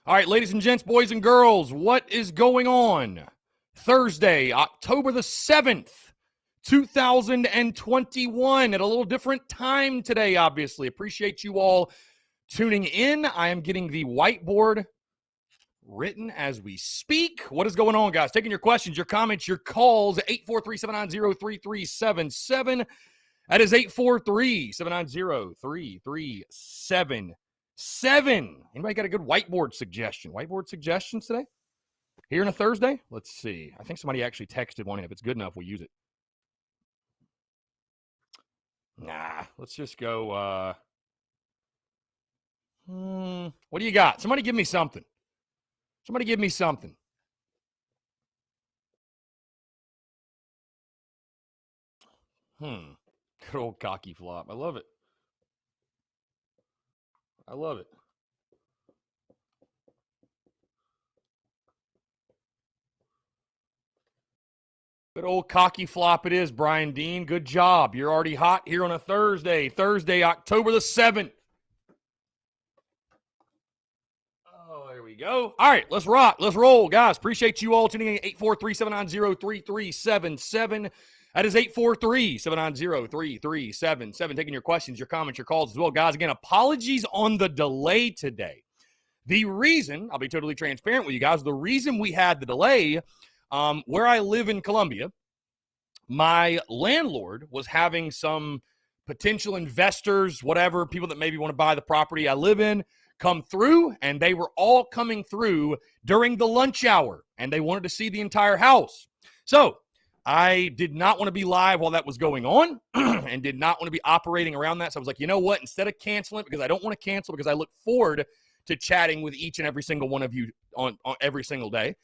All right, ladies and gents, boys and girls, what is going on? Thursday, October the 7th, 2021, at a little different time today, obviously. Appreciate you all tuning in. I am getting the whiteboard written as we speak. What is going on, guys? Taking your questions, your comments, your calls at 843-790-3377. That is 843-790-3377. Anybody got a good whiteboard suggestion? Whiteboard suggestions today? Here on a Thursday? Let's see. I think somebody actually texted one in. If it's good enough, we'll use it. Nah, let's just go. What do you got? Somebody give me something. Somebody give me something. Good old cocky flop. I love it. I love it. Good old cocky flop it is, Brian Dean. Good job. You're already hot here on a Thursday. Thursday, October the 7th. Oh, there we go. All right, let's rock. Let's roll, guys. Appreciate you all tuning in. 843-790-3377. That is 843-790-3377. Taking your questions, your comments, your calls as well. Guys, again, apologies on the delay today. The reason, I'll be totally transparent with you guys, the reason we had the delay, where I live in Columbia, my landlord was having some potential investors, whatever, people that maybe want to buy the property I live in, come through, and they were all coming through during the lunch hour, and they wanted to see the entire house. So I did not want to be live while that was going on and did not want to be operating around that. So I was like, you know what? Instead of canceling it, because I don't want to cancel, because I look forward to chatting with each and every single one of you on every single day.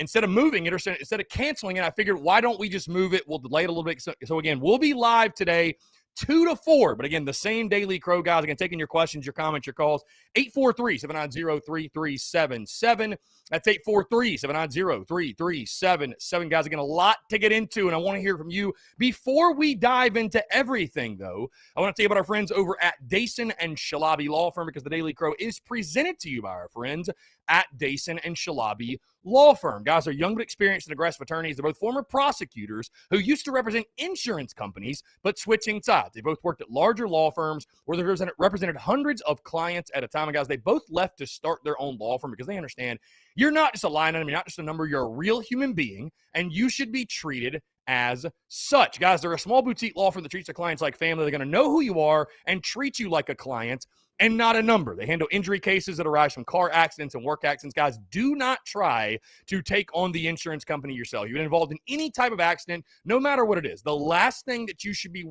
Instead of moving it or instead of canceling it, I figured, why don't we just move it? We'll delay it a little bit. So again, we'll be live today 2 to 4. But again, the same Daily Crow, guys. Again, taking your questions, your comments, your calls. 843-790-3377. That's 843-790-3377. Guys, again, a lot to get into, and I want to hear from you. Before we dive into everything, though, I want to tell you about our friends over at Dason and Shalabi Law Firm, because the Daily Crow is presented to you by our friends at Dason and Shalabi Law Firm. Guys, they're young but experienced and aggressive attorneys. They're both former prosecutors who used to represent insurance companies, but switching sides. They both worked at larger law firms where they represented hundreds of clients at a time. And guys, they both left to start their own law firm because they understand you're not just a line item, you're not just a number, you're a real human being, and you should be treated as such. Guys, they're a small boutique law firm that treats their clients like family. They're going to know who you are and treat you like a client and not a number. They handle injury cases that arise from car accidents and work accidents. Guys, do not try to take on the insurance company yourself. You've been involved in any type of accident, no matter what it is. The last thing that you should be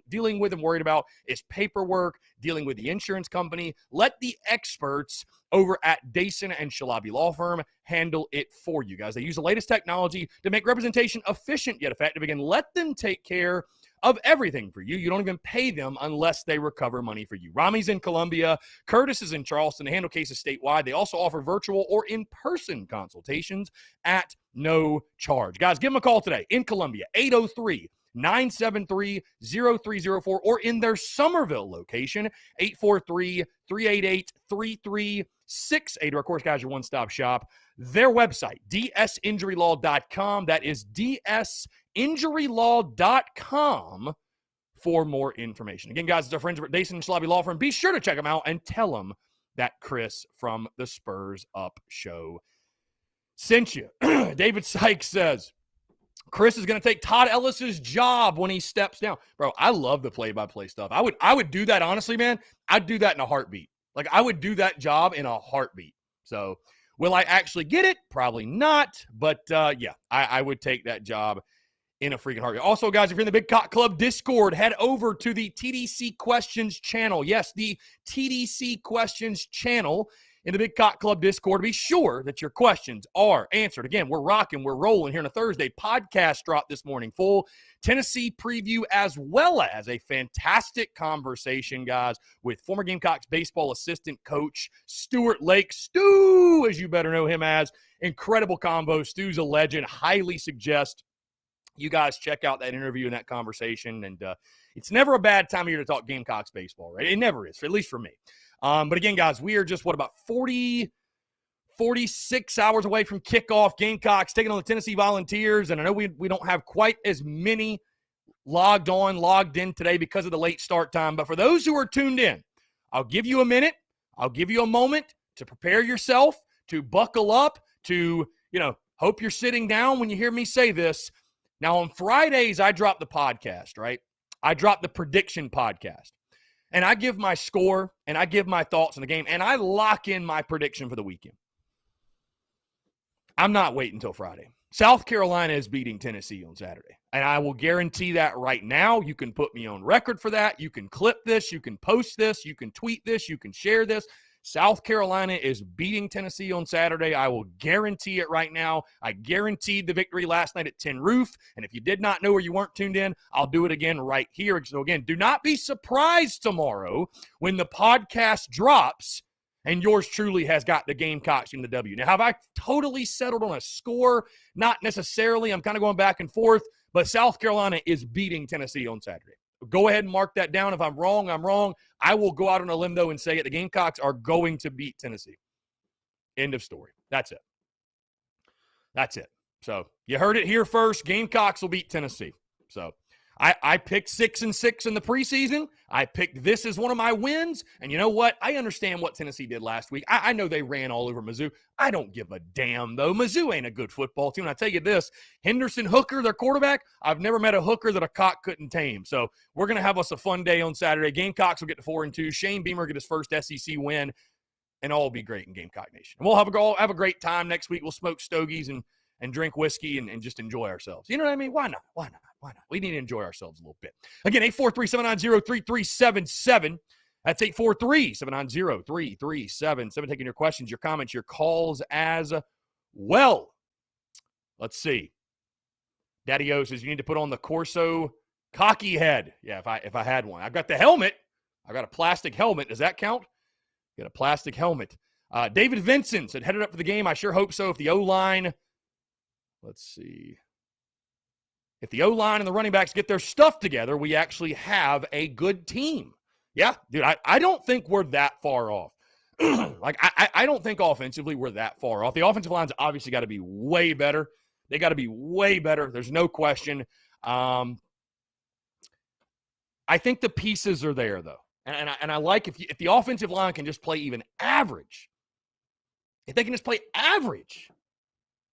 dealing with and worried about is paperwork, dealing with the insurance company. Let the experts over at Dason and Shalabi Law Firm handle it for you, guys. They use the latest technology to make representation efficient yet effective. Again, let them take care of everything for you. You don't even pay them unless they recover money for you. Rami's in Columbia. Curtis is in Charleston. They handle cases statewide. They also offer virtual or in-person consultations at no charge. Guys, give them a call today in Columbia, 803-973-0304, or in their Somerville location, 843-388-3368. Or, of course, guys, your one-stop shop. Their website, dsinjurylaw.com. That is dsinjurylaw.com for more information. Again, guys, it's our friends at Dason and Shalabi Law Firm. Be sure to check them out and tell them that Chris from the Spurs Up Show sent you. David Sykes says, Chris is going to take Todd Ellis's job when he steps down. Bro, I love the play-by-play stuff. I would do that, honestly, man. I'd do that in a heartbeat. Like, I would do that job in a heartbeat. So, will I actually get it? Probably not. But, yeah, I would take that job in a freaking heartbeat. Also, guys, if you're in the Big Cock Club Discord, head over to the TDC Questions channel. Yes, the TDC Questions channel in the Big Cock Club Discord. Be sure that your questions are answered. Again, we're rocking, we're rolling here on a Thursday. Podcast drop this morning, full Tennessee preview, as well as a fantastic conversation, guys, with former Gamecocks baseball assistant coach Stuart Lake. Stu, as you better know him as. Incredible combo. Stu's a legend. Highly suggest you guys check out that interview and that conversation. And it's never a bad time of year to talk Gamecocks baseball, right? It never is, at least for me. But again, guys, we are just, about 40 46 hours away from kickoff. Gamecocks taking on the Tennessee Volunteers. And I know we don't have quite as many logged in today because of the late start time. But for those who are tuned in, I'll give you a minute. I'll give you a moment to prepare yourself, to buckle up, to, hope you're sitting down when you hear me say this. Now, on Fridays, I drop the podcast, right? I drop the prediction podcast. And I give my score, and I give my thoughts on the game, and I lock in my prediction for the weekend. I'm not waiting until Friday. South Carolina is beating Tennessee on Saturday, and I will guarantee that right now. You can put me on record for that. You can clip this. You can post this. You can tweet this. You can share this. South Carolina is beating Tennessee on Saturday. I will guarantee it right now. I guaranteed the victory last night at Tin Roof. And if you did not know or you weren't tuned in, I'll do it again right here. So again, do not be surprised tomorrow when the podcast drops and yours truly has got the Gamecocks in the W. Now, have I totally settled on a score? Not necessarily. I'm kind of going back and forth. But South Carolina is beating Tennessee on Saturday. Go ahead and mark that down. If I'm wrong, I'm wrong. I will go out on a limb, though, and say it. The Gamecocks are going to beat Tennessee. End of story. That's it. That's it. So you heard it here first. Gamecocks will beat Tennessee. So I picked 6-6 in the preseason. I picked this as one of my wins. And you know what? I understand what Tennessee did last week. I know they ran all over Mizzou. I don't give a damn, though. Mizzou ain't a good football team. And I tell you this, Henderson Hooker, their quarterback, I've never met a hooker that a cock couldn't tame. So we're going to have us a fun day on Saturday. Gamecocks will get to 4-2. Shane Beamer get his first SEC win. And all will be great in Gamecock Nation. And we'll have a great time next week. We'll smoke stogies and drink whiskey and just enjoy ourselves. You know what I mean? Why not? Why not? Why not? We need to enjoy ourselves a little bit. Again, 843-790-3377. That's 843-790-3377. Taking your questions, your comments, your calls as well. Let's see. Daddy O says you need to put on the Corso cocky head. Yeah, if I had one. I've got the helmet. I've got a plastic helmet. Does that count? Got a plastic helmet. David Vincent said, headed up for the game. I sure hope so. If the O-line, let's see. If the O-line and the running backs get their stuff together, we actually have a good team. Yeah, dude, I don't think we're that far off. I don't think offensively we're that far off. The offensive line's obviously got to be way better. They got to be way better. There's no question. I think the pieces are there, though. And I like if the offensive line can just play even average. If they can just play average,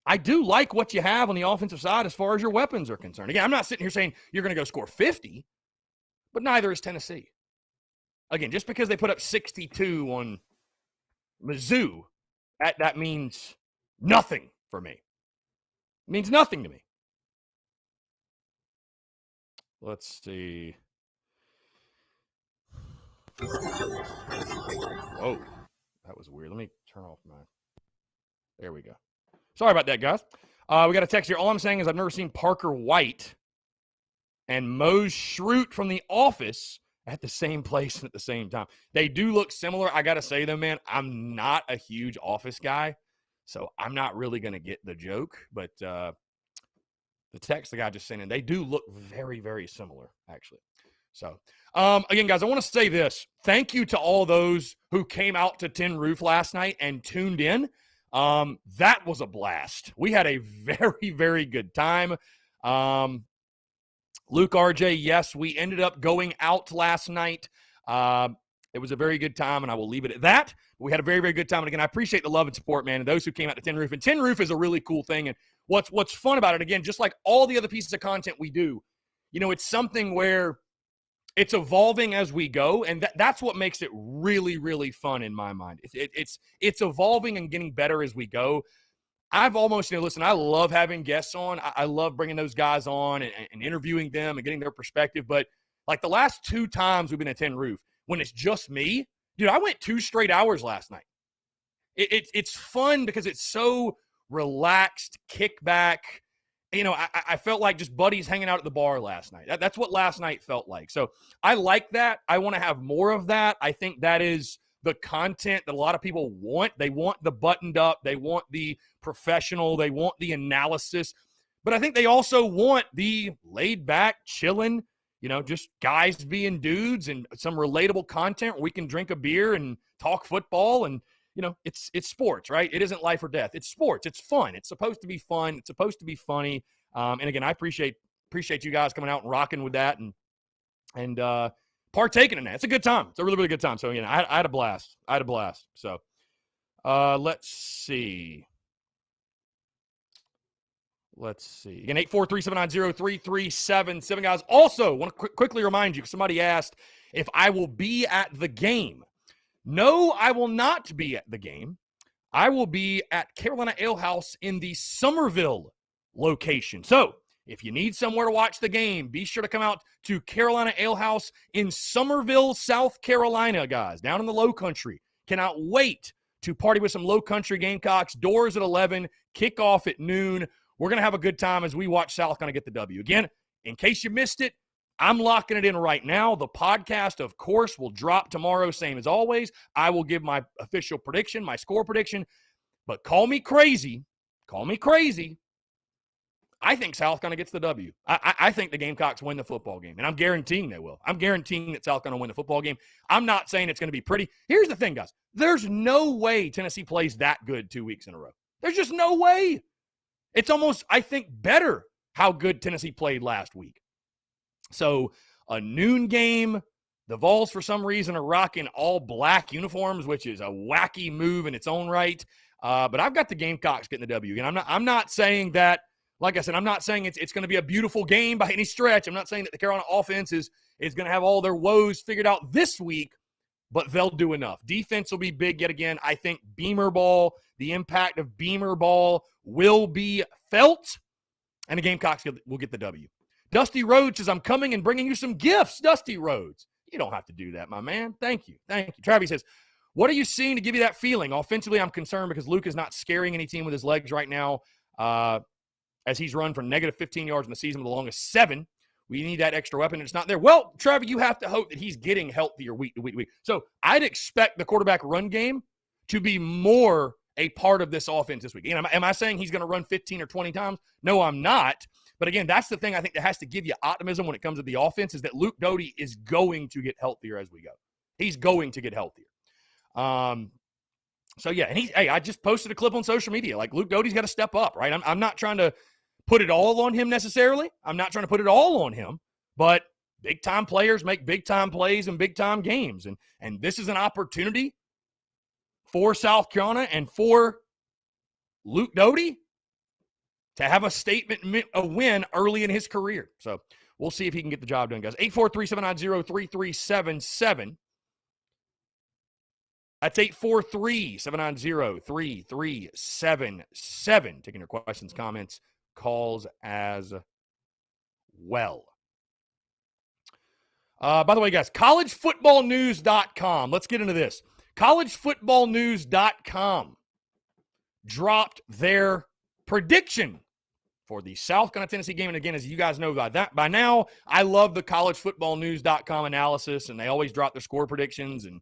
I do like what you have on the offensive side as far as your weapons are concerned. Again, I'm not sitting here saying you're going to go score 50, but neither is Tennessee. Again, just because they put up 62 on Mizzou, that means nothing for me. It means nothing to me. Let's see. Whoa, that was weird. Let me turn off my... There we go. Sorry about that, guys. We got a text here. All I'm saying is I've never seen Parker White and Mose Schrute from The Office at the same place and at the same time. They do look similar. I got to say, though, man, I'm not a huge Office guy, so I'm not really going to get the joke. But the text the guy just sent in, they do look very, very similar, actually. So, again, guys, I want to say this. Thank you to all those who came out to Tin Roof last night and tuned in. That was a blast. We had a very, very good time. Luke RJ, yes, we ended up going out last night. It was a very good time, and I will leave it at that. We had a very, very good time. And again, I appreciate the love and support, man, and those who came out to Tin Roof. And Tin Roof is a really cool thing. And what's fun about it, again, just like all the other pieces of content we do, it's something where it's evolving as we go, and that's what makes it really, really fun in my mind. It's evolving and getting better as we go. I've almost, listen, I love having guests on. I love bringing those guys on and interviewing them and getting their perspective. But like the last 2 times we've been at Tin Roof, when it's just me, dude, I went 2 straight hours last night. It's fun because it's so relaxed, kickback. I felt like just buddies hanging out at the bar last night. That's what last night felt like. So I like that. I want to have more of that. I think that is the content that a lot of people want. They want the buttoned up. They want the professional. They want the analysis. But I think they also want the laid back, chilling, just guys being dudes and some relatable content where we can drink a beer and talk football. And, it's sports, right? It isn't life or death. It's sports. It's fun. It's supposed to be fun. It's supposed to be funny. And again, I appreciate you guys coming out and rocking with that and partaking in that. It's a good time. It's a really, really good time. So, I had a blast. So, let's see. Again, 843-790-3377, guys. Also, want to quickly remind you, somebody asked if I will be at the game. No, I will not be at the game. I will be at Carolina Ale House in the Summerville location. So, if you need somewhere to watch the game, be sure to come out to Carolina Ale House in Summerville, South Carolina, guys, down in the Low Country. Cannot wait to party with some Low Country Gamecocks. Doors at 11, kickoff at noon. We're going to have a good time as we watch South kind of get the W. Again, in case you missed it, I'm locking it in right now. The podcast, of course, will drop tomorrow, same as always. I will give my official prediction, my score prediction. But call me crazy. I think South Carolina gets the W. I think the Gamecocks win the football game, and I'm guaranteeing they will. I'm guaranteeing that South Carolina will win the football game. I'm not saying it's going to be pretty. Here's the thing, guys. There's no way Tennessee plays that good 2 weeks in a row. There's just no way. It's almost, I think, better how good Tennessee played last week. So a noon game, the Vols for some reason are rocking all black uniforms, which is a wacky move in its own right. But I've got the Gamecocks getting the W. And I'm not saying that, like I said, I'm not saying it's going to be a beautiful game by any stretch. I'm not saying that the Carolina offense is going to have all their woes figured out this week, but they'll do enough. Defense will be big yet again. I think Beamer ball, the impact of Beamer ball will be felt, and the Gamecocks will get the W. Dusty Rhodes says, I'm coming and bringing you some gifts. Dusty Rhodes, you don't have to do that, my man. Thank you. Travis says, what are you seeing to give you that feeling? Offensively, I'm concerned because Luke is not scaring any team with his legs right now as he's run for negative 15 yards in the season with the longest 7. We need that extra weapon, and it's not there. Well, Trevor, you have to hope that he's getting healthier week to week to week. So I'd expect the quarterback run game to be more a part of this offense this week. Am I saying he's going to run 15 or 20 times? No, I'm not. But again, that's the thing I think that has to give you optimism when it comes to the offense is that Luke Doty is going to get healthier as we go. He's going to get healthier. So, yeah, and I just posted a clip on social media. Like, Luke Doty's got to step up, right? I'm not trying to put it all on him necessarily. I'm not trying to put it all on him. But big-time players make big-time plays in big-time games. And this is an opportunity for South Carolina and for Luke Doty to have a statement, a win early in his career. So we'll see if he can get the job done, guys. 843-790-3377. That's 843-790-3377. Taking your questions, comments, calls as well. By the way, guys, collegefootballnews.com. Let's get into this. collegefootballnews.com dropped their prediction for the South Carolina Tennessee game. And again, as you guys know by now, I love the collegefootballnews.com analysis, and they always drop their score predictions and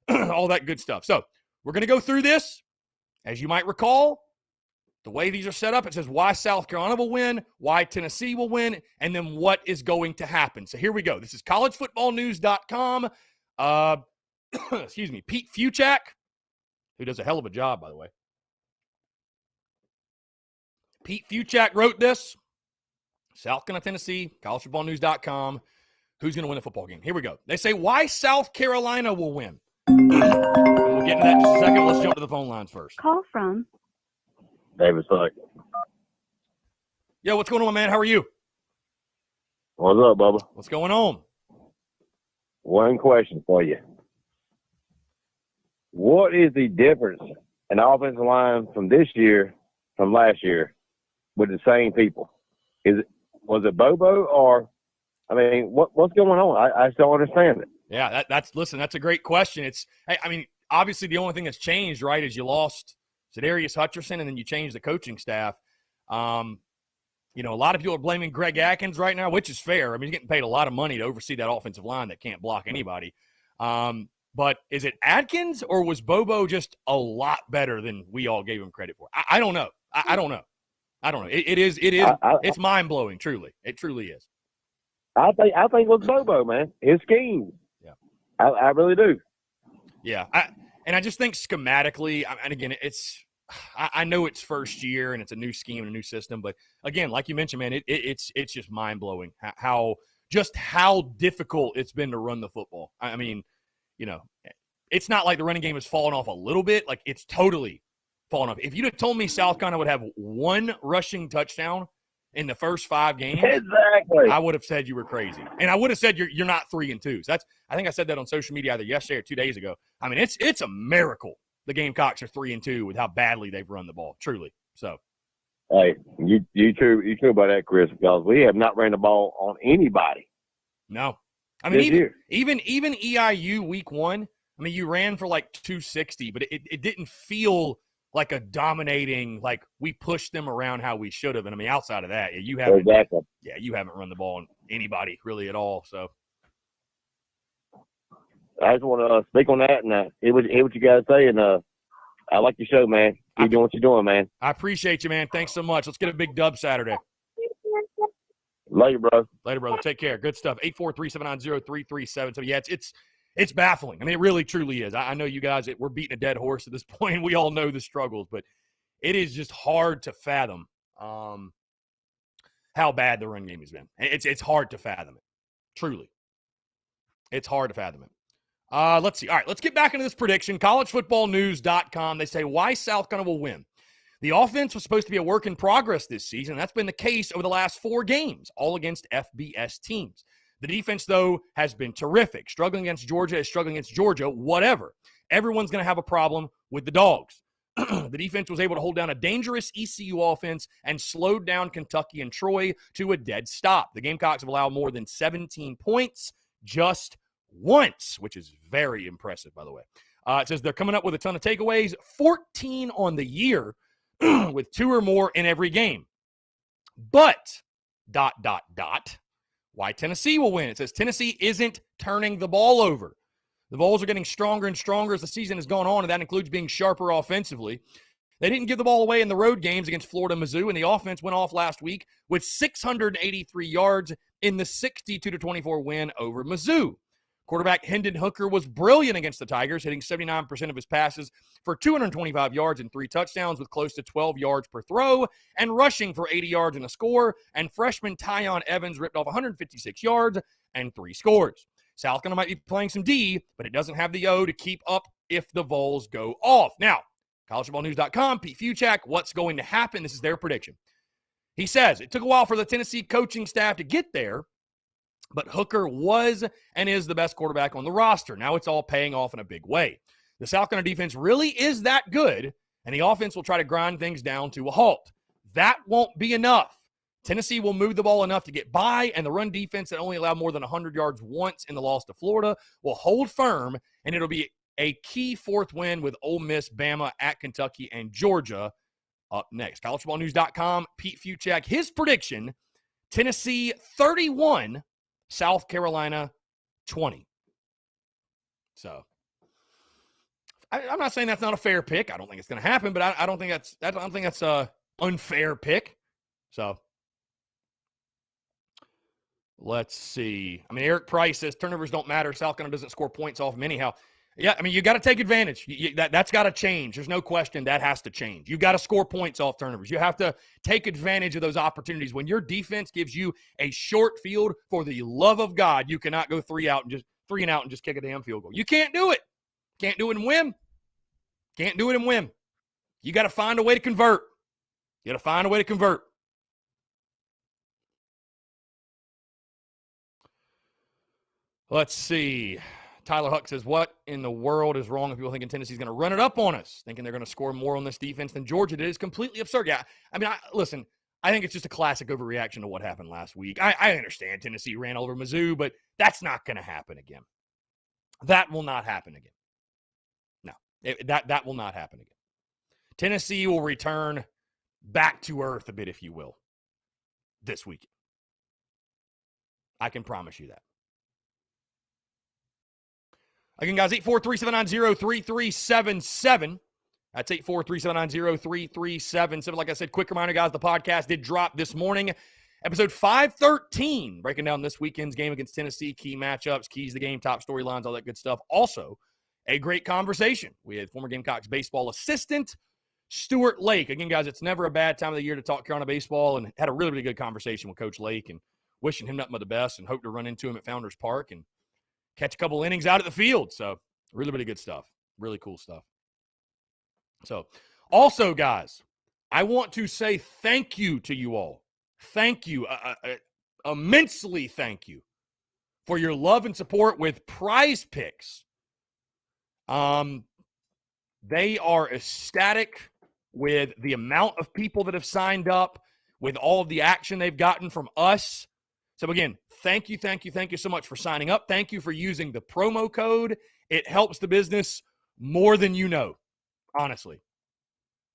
all that good stuff. So we're going to go through this. As you might recall, the way these are set up, it says why South Carolina will win, why Tennessee will win, and then what is going to happen. So here we go. This is collegefootballnews.com. Excuse me, Pete Fuchak, who does a hell of a job, by the way. Pete Fuchak wrote this. South Carolina, Tennessee, collegefootballnews.com. Who's going to win the football game? Here we go. They say why South Carolina will win. And we'll get into that in just a second. Let's jump to the phone lines first. Call from David Suck. Yo, what's going on, man? How are you? What's up, Bubba? What's going on? One question for you. What is the difference in the offensive line from this year from last year with the same people? Was it Bobo or, I mean, what's going on? I still don't understand it. Yeah, that's a great question. Obviously the only thing that's changed, right, is you lost Za'Darius Hutcherson and then you changed the coaching staff. A lot of people are blaming Greg Atkins right now, which is fair. I mean, he's getting paid a lot of money to oversee that offensive line that can't block anybody. But is it Atkins or was Bobo just a lot better than we all gave him credit for? I don't know. I don't know. It is. It's mind blowing. Truly, it truly is. I think it was Bobo, man. His scheme. Yeah, I really do. Yeah, And I just think schematically, and again, I know it's first year and it's a new scheme and a new system, but again, like you mentioned, man, it's just mind blowing how difficult it's been to run the football. I mean, it's not like the running game has fallen off a little bit; like it's totally fallen off. If you'd have told me South Carolina would have one rushing touchdown in the first 5 games, exactly, I would have said you were crazy, and I would have said you're not 3-2. So I think I said that on social media either yesterday or 2 days ago. I mean, it's a miracle the Gamecocks are 3-2 with how badly they've run the ball, truly. So, hey, you true about that, Chris? Because we have not ran the ball on anybody. No, I mean even EIU week 1. I mean, you ran for like 260, but it didn't feel like a dominating, like we pushed them around how we should have. And I mean, outside of that, you haven't run the ball on anybody really at all. So I just want to speak on that and hear what you guys say. And I like your show, man. Keep doing what you're doing, man. I appreciate you, man. Thanks so much. Let's get a big dub Saturday. Later, bro. Later, brother. Take care. Good stuff. 843-790-3377. Yeah, it's baffling. I mean, it really, truly is. I know you guys, we're beating a dead horse at this point. We all know the struggles, but it is just hard to fathom how bad the run game has been. It's hard to fathom it. Truly. It's hard to fathom it. Let's see. All right, let's get back into this prediction. CollegeFootballNews.com. They say why South Carolina will win. The offense was supposed to be a work in progress this season. That's been the case over the last 4 games, all against FBS teams. The defense, though, has been terrific. Struggling against Georgia is struggling against Georgia, whatever. Everyone's going to have a problem with the Dogs. The defense was able to hold down a dangerous ECU offense and slowed down Kentucky and Troy to a dead stop. The Gamecocks have allowed more than 17 points just once, which is very impressive, by the way. It says they're coming up with a ton of takeaways, 14 on the year, with 2 or more in every game. But, ... why Tennessee will win. It says Tennessee isn't turning the ball over. The Vols are getting stronger and stronger as the season has gone on, and that includes being sharper offensively. They didn't give the ball away in the road games against Florida and Mizzou, and the offense went off last week with 683 yards in the 62-24 win over Mizzou. Quarterback Hendon Hooker was brilliant against the Tigers, hitting 79% of his passes for 225 yards and 3 touchdowns with close to 12 yards per throw and rushing for 80 yards and a score. And freshman Tyon Evans ripped off 156 yards and 3 scores. South Carolina might be playing some D, but it doesn't have the O to keep up if the Vols go off. Now, collegefootballnews.com, Pete Fuchak, what's going to happen? This is their prediction. He says, it took a while for the Tennessee coaching staff to get there, but Hooker was and is the best quarterback on the roster. Now it's all paying off in a big way. The South Carolina defense really is that good, and the offense will try to grind things down to a halt. That won't be enough. Tennessee will move the ball enough to get by, and the run defense that only allowed more than 100 yards once in the loss to Florida will hold firm, and it'll be a key 4th win with Ole Miss, Bama, at Kentucky, and Georgia up next. CollegeFootballNews.com, Pete Fuchak, his prediction, Tennessee 31, South Carolina 20. So I'm not saying that's not a fair pick. I don't think it's going to happen, but I don't think that's a unfair pick. So let's see. I mean, Eric Price says turnovers don't matter. South Carolina doesn't score points off them anyhow. Yeah, I mean, you got to take advantage. That's got to change. There's no question that has to change. You got to score points off turnovers. You have to take advantage of those opportunities. When your defense gives you a short field, for the love of God, you cannot go 3 and out and just kick a damn field goal. You can't do it. Can't do it and win. Can't do it and win. You got to find a way to convert. You got to find a way to convert. Let's see. Tyler Huck says, what in the world is wrong with people thinking Tennessee's going to run it up on us, thinking they're going to score more on this defense than Georgia did? Is completely absurd. Yeah, I mean, listen, I think it's just a classic overreaction to what happened last week. I understand Tennessee ran over Mizzou, but that's not going to happen again. That will not happen again. No, that will not happen again. Tennessee will return back to earth a bit, if you will, this weekend. I can promise you that. Again, guys, 843-790-3377. That's 843-790-3377. Like I said, quick reminder, guys, the podcast did drop this morning. Episode 513, breaking down this weekend's game against Tennessee, key matchups, keys to the game, top storylines, all that good stuff. Also, a great conversation. We had former Gamecocks baseball assistant Stuart Lake. Again, guys, it's never a bad time of the year to talk Carolina baseball, and had a really, really good conversation with Coach Lake and wishing him nothing but the best and hope to run into him at Founders Park and catch a couple innings out at the field. So really, really good stuff. Really cool stuff. So also, guys, I want to say thank you to you all. Thank you. Immensely thank you for your love and support with Prize Picks. They are ecstatic with the amount of people that have signed up, with all of the action they've gotten from us. So again, thank you so much for signing up. Thank you for using the promo code. It helps the business more than you know, honestly.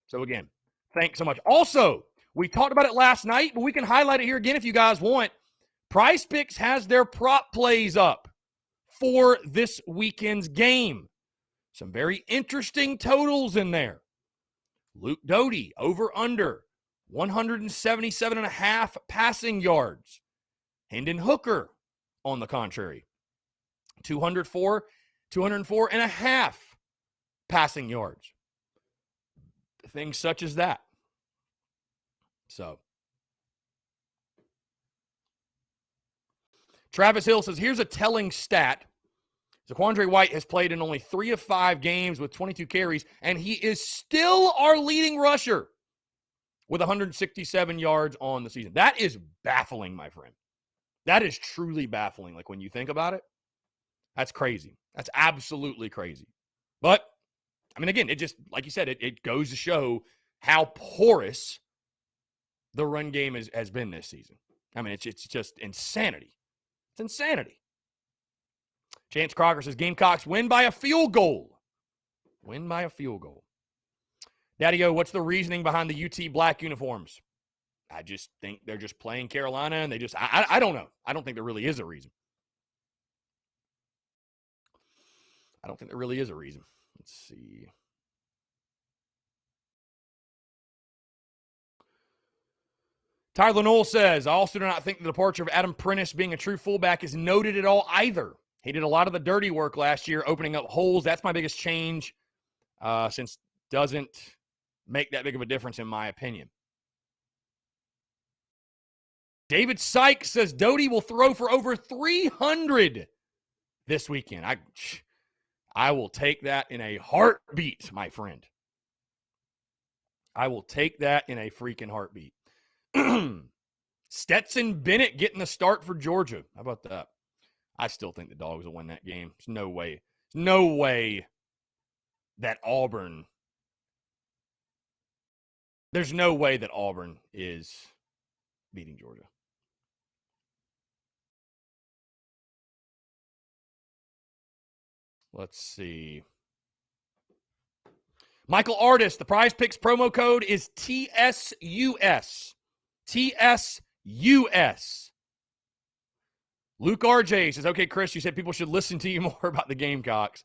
So again, thanks so much. Also, we talked about it last night, but we can highlight it here again if you guys want. Prize Picks has their prop plays up for this weekend's game. Some very interesting totals in there. Luke Doty, over under 177.5 passing yards. Hendon Hooker, on the contrary, 204.5 passing yards. Things such as that. So, Travis Hill says, here's a telling stat. Zaquandre White has played in only 3 of 5 games with 22 carries, and he is still our leading rusher with 167 yards on the season. That is baffling, my friend. That is truly baffling. Like, when you think about it, that's crazy. That's absolutely crazy. But, I mean, again, it just, like you said, it goes to show how porous the run game has been this season. I mean, it's just insanity. It's insanity. Chance Crocker says, Gamecocks win by a field goal. Win by a field goal. Daddy-O, what's the reasoning behind the UT black uniforms? I just think they're just playing Carolina, and they just, I don't know. I don't think there really is a reason. Let's see. Tyler Knoll says, I also do not think the departure of Adam Prentice being a true fullback is noted at all either. He did a lot of the dirty work last year, opening up holes. That's my biggest change, since doesn't make that big of a difference in my opinion. David Sykes says Doty will throw for over 300 this weekend. I will take that in a heartbeat, my friend. I will take that in a freaking heartbeat. Stetson Bennett getting the start for Georgia. How about that? I still think the Dogs will win that game. There's no way. There's no way that Auburn. There's no way that Auburn is beating Georgia. Let's see. Michael Artist, the Prize Picks promo code is TSUS. TSUS. Luke RJ says, okay, Chris, you said people should listen to you more about the Gamecocks.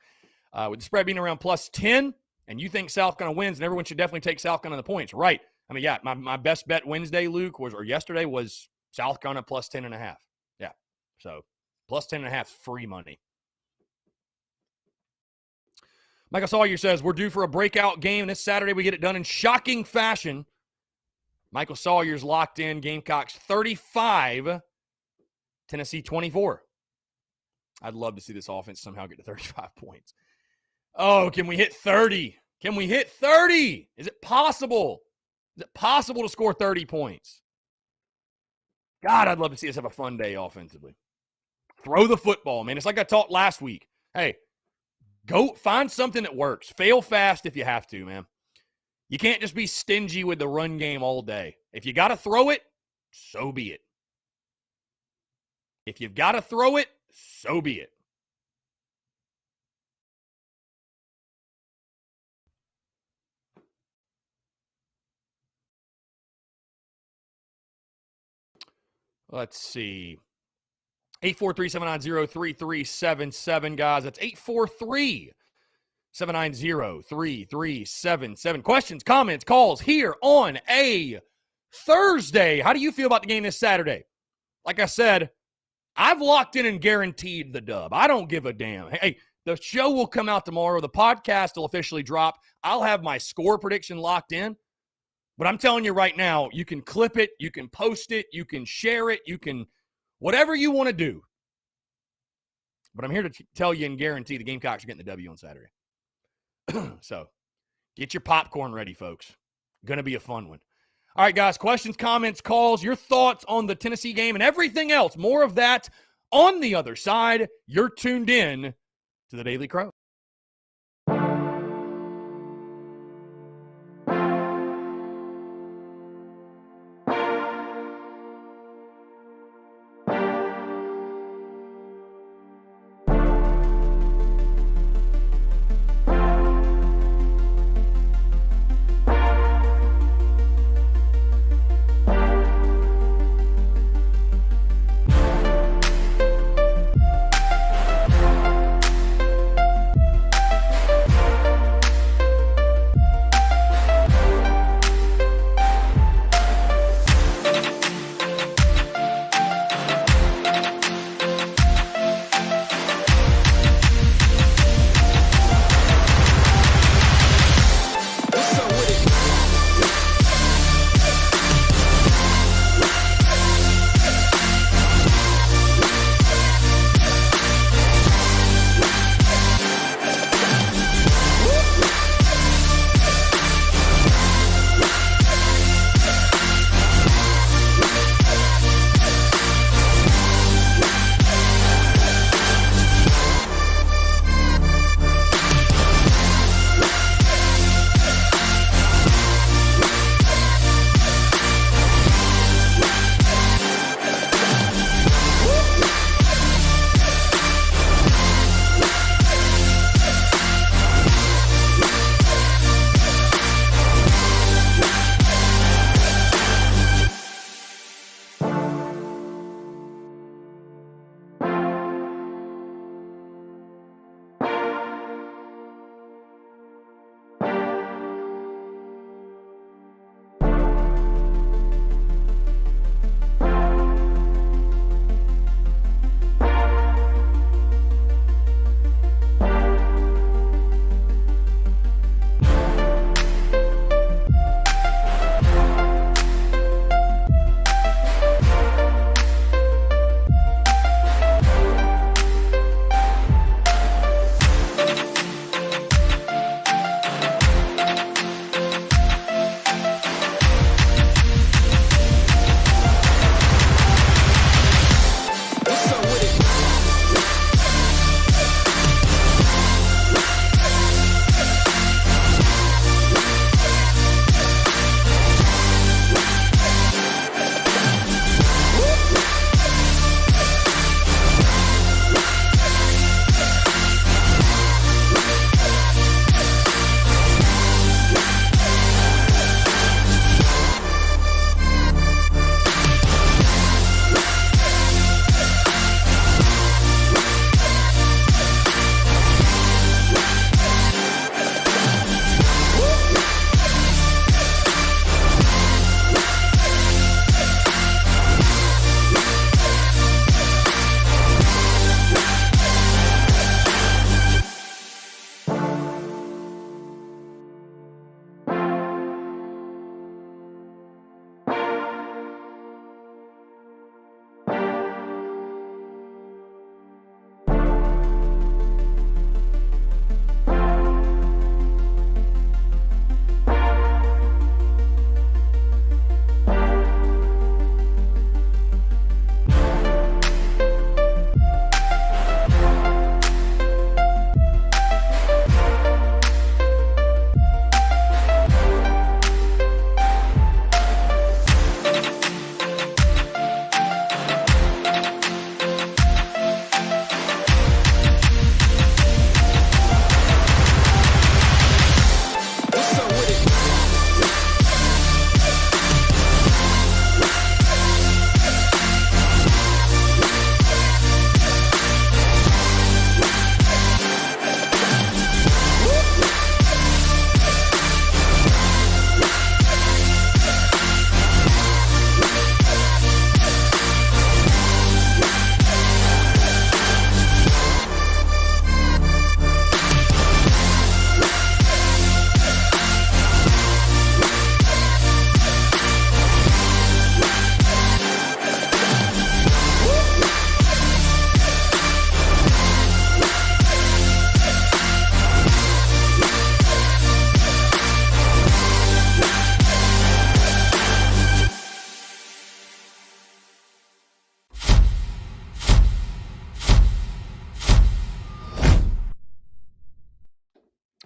With the spread being around +10, and you think South Carolina wins, and everyone should definitely take South Carolina the points. Right. I mean, yeah, my best bet Wednesday, Luke, or yesterday was South Carolina +10.5. Yeah. So +10.5 free money. Michael Sawyer says, we're due for a breakout game. This Saturday we get it done in shocking fashion. Michael Sawyer's locked in. Gamecocks 35, Tennessee 24. I'd love to see this offense somehow get to 35 points. Oh, can we hit 30? Can we hit 30? Is it possible? Is it possible to score 30 points? God, I'd love to see us have a fun day offensively. Throw the football, man. It's like I talked last week. Hey, go find something that works. Fail fast if you have to, man. You can't just be stingy with the run game all day. If you got to throw it, so be it. If you've got to throw it, so be it. Let's see. 843-790-3377, guys. That's 843-790-3377. Questions, comments, calls here on a Thursday. How do you feel about the game this Saturday? Like I said, I've locked in and guaranteed the dub. I don't give a damn. Hey, The show will come out tomorrow. The podcast will officially drop. I'll have my score prediction locked in. But I'm telling you right now, you can clip it, you can post it, you can share it, you can whatever you want to do. But I'm here to tell you and guarantee the Gamecocks are getting the W on Saturday. So get your popcorn ready, folks. Going to be a fun one. All right, guys, questions, comments, calls, your thoughts on the Tennessee game and everything else. More of that on the other side. You're tuned in to the Daily Crow.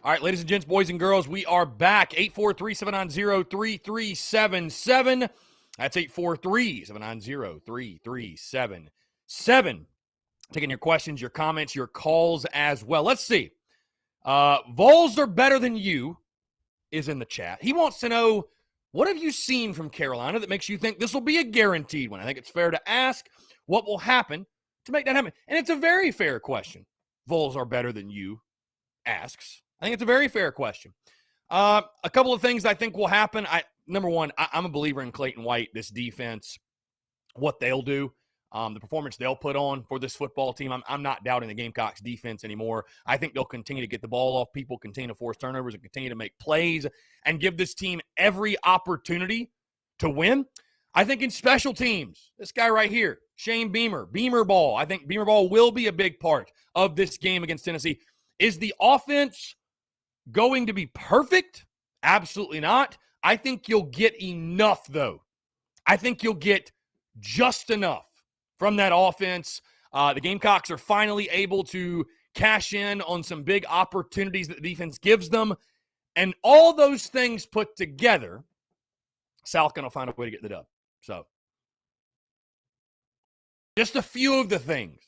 All right, ladies and gents, boys and girls, we are back. 843-790-3377. That's 843-790-3377. Taking your questions, your comments, your calls as well. Let's see. Vols are better than you is in the chat. He wants to know, what have you seen from Carolina that makes you think this will be a guaranteed win? I think it's fair to ask what will happen to make that happen. And it's a very fair question. Vols are better than you asks. I think it's a very fair question. A couple of things I think will happen. Number one, I'm a believer in Clayton White, this defense, what they'll do, the performance they'll put on for this football team. I'm not doubting the Gamecocks defense anymore. I think they'll continue to get the ball off people, continue to force turnovers, and continue to make plays and give this team every opportunity to win. I think in special teams, this guy right here, Shane Beamer ball. I think Beamer ball will be a big part of this game against Tennessee. Is the offense going to be perfect? Absolutely not. I think you'll get enough, though. I think you'll get just enough from that offense. The Gamecocks are finally able to cash in on some big opportunities that the defense gives them. And all those things put together, South going to find a way to get the dub. So, just a few of the things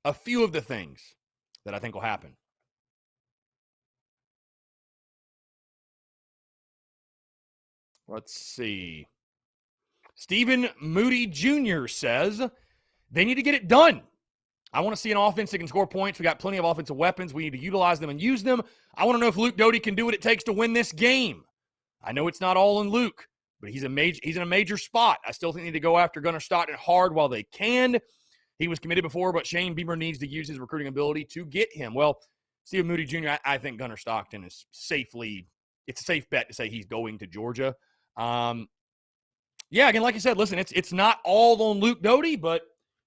that I think will happen. Let's see. Stephen Moody Jr. says, they need to get it done. I want to see an offense that can score points. We got plenty of offensive weapons. We need to utilize them and use them. I want to know if Luke Doty can do what it takes to win this game. I know it's not all in Luke, but he's in a major spot. I still think they need to go after Gunnar Stockton hard while they can. He was committed before, but Shane Beamer needs to use his recruiting ability to get him. Well, Stephen Moody Jr., I think Gunnar Stockton is it's a safe bet to say he's going to Georgia. Yeah, again, like I said, listen, it's not all on Luke Doty, but,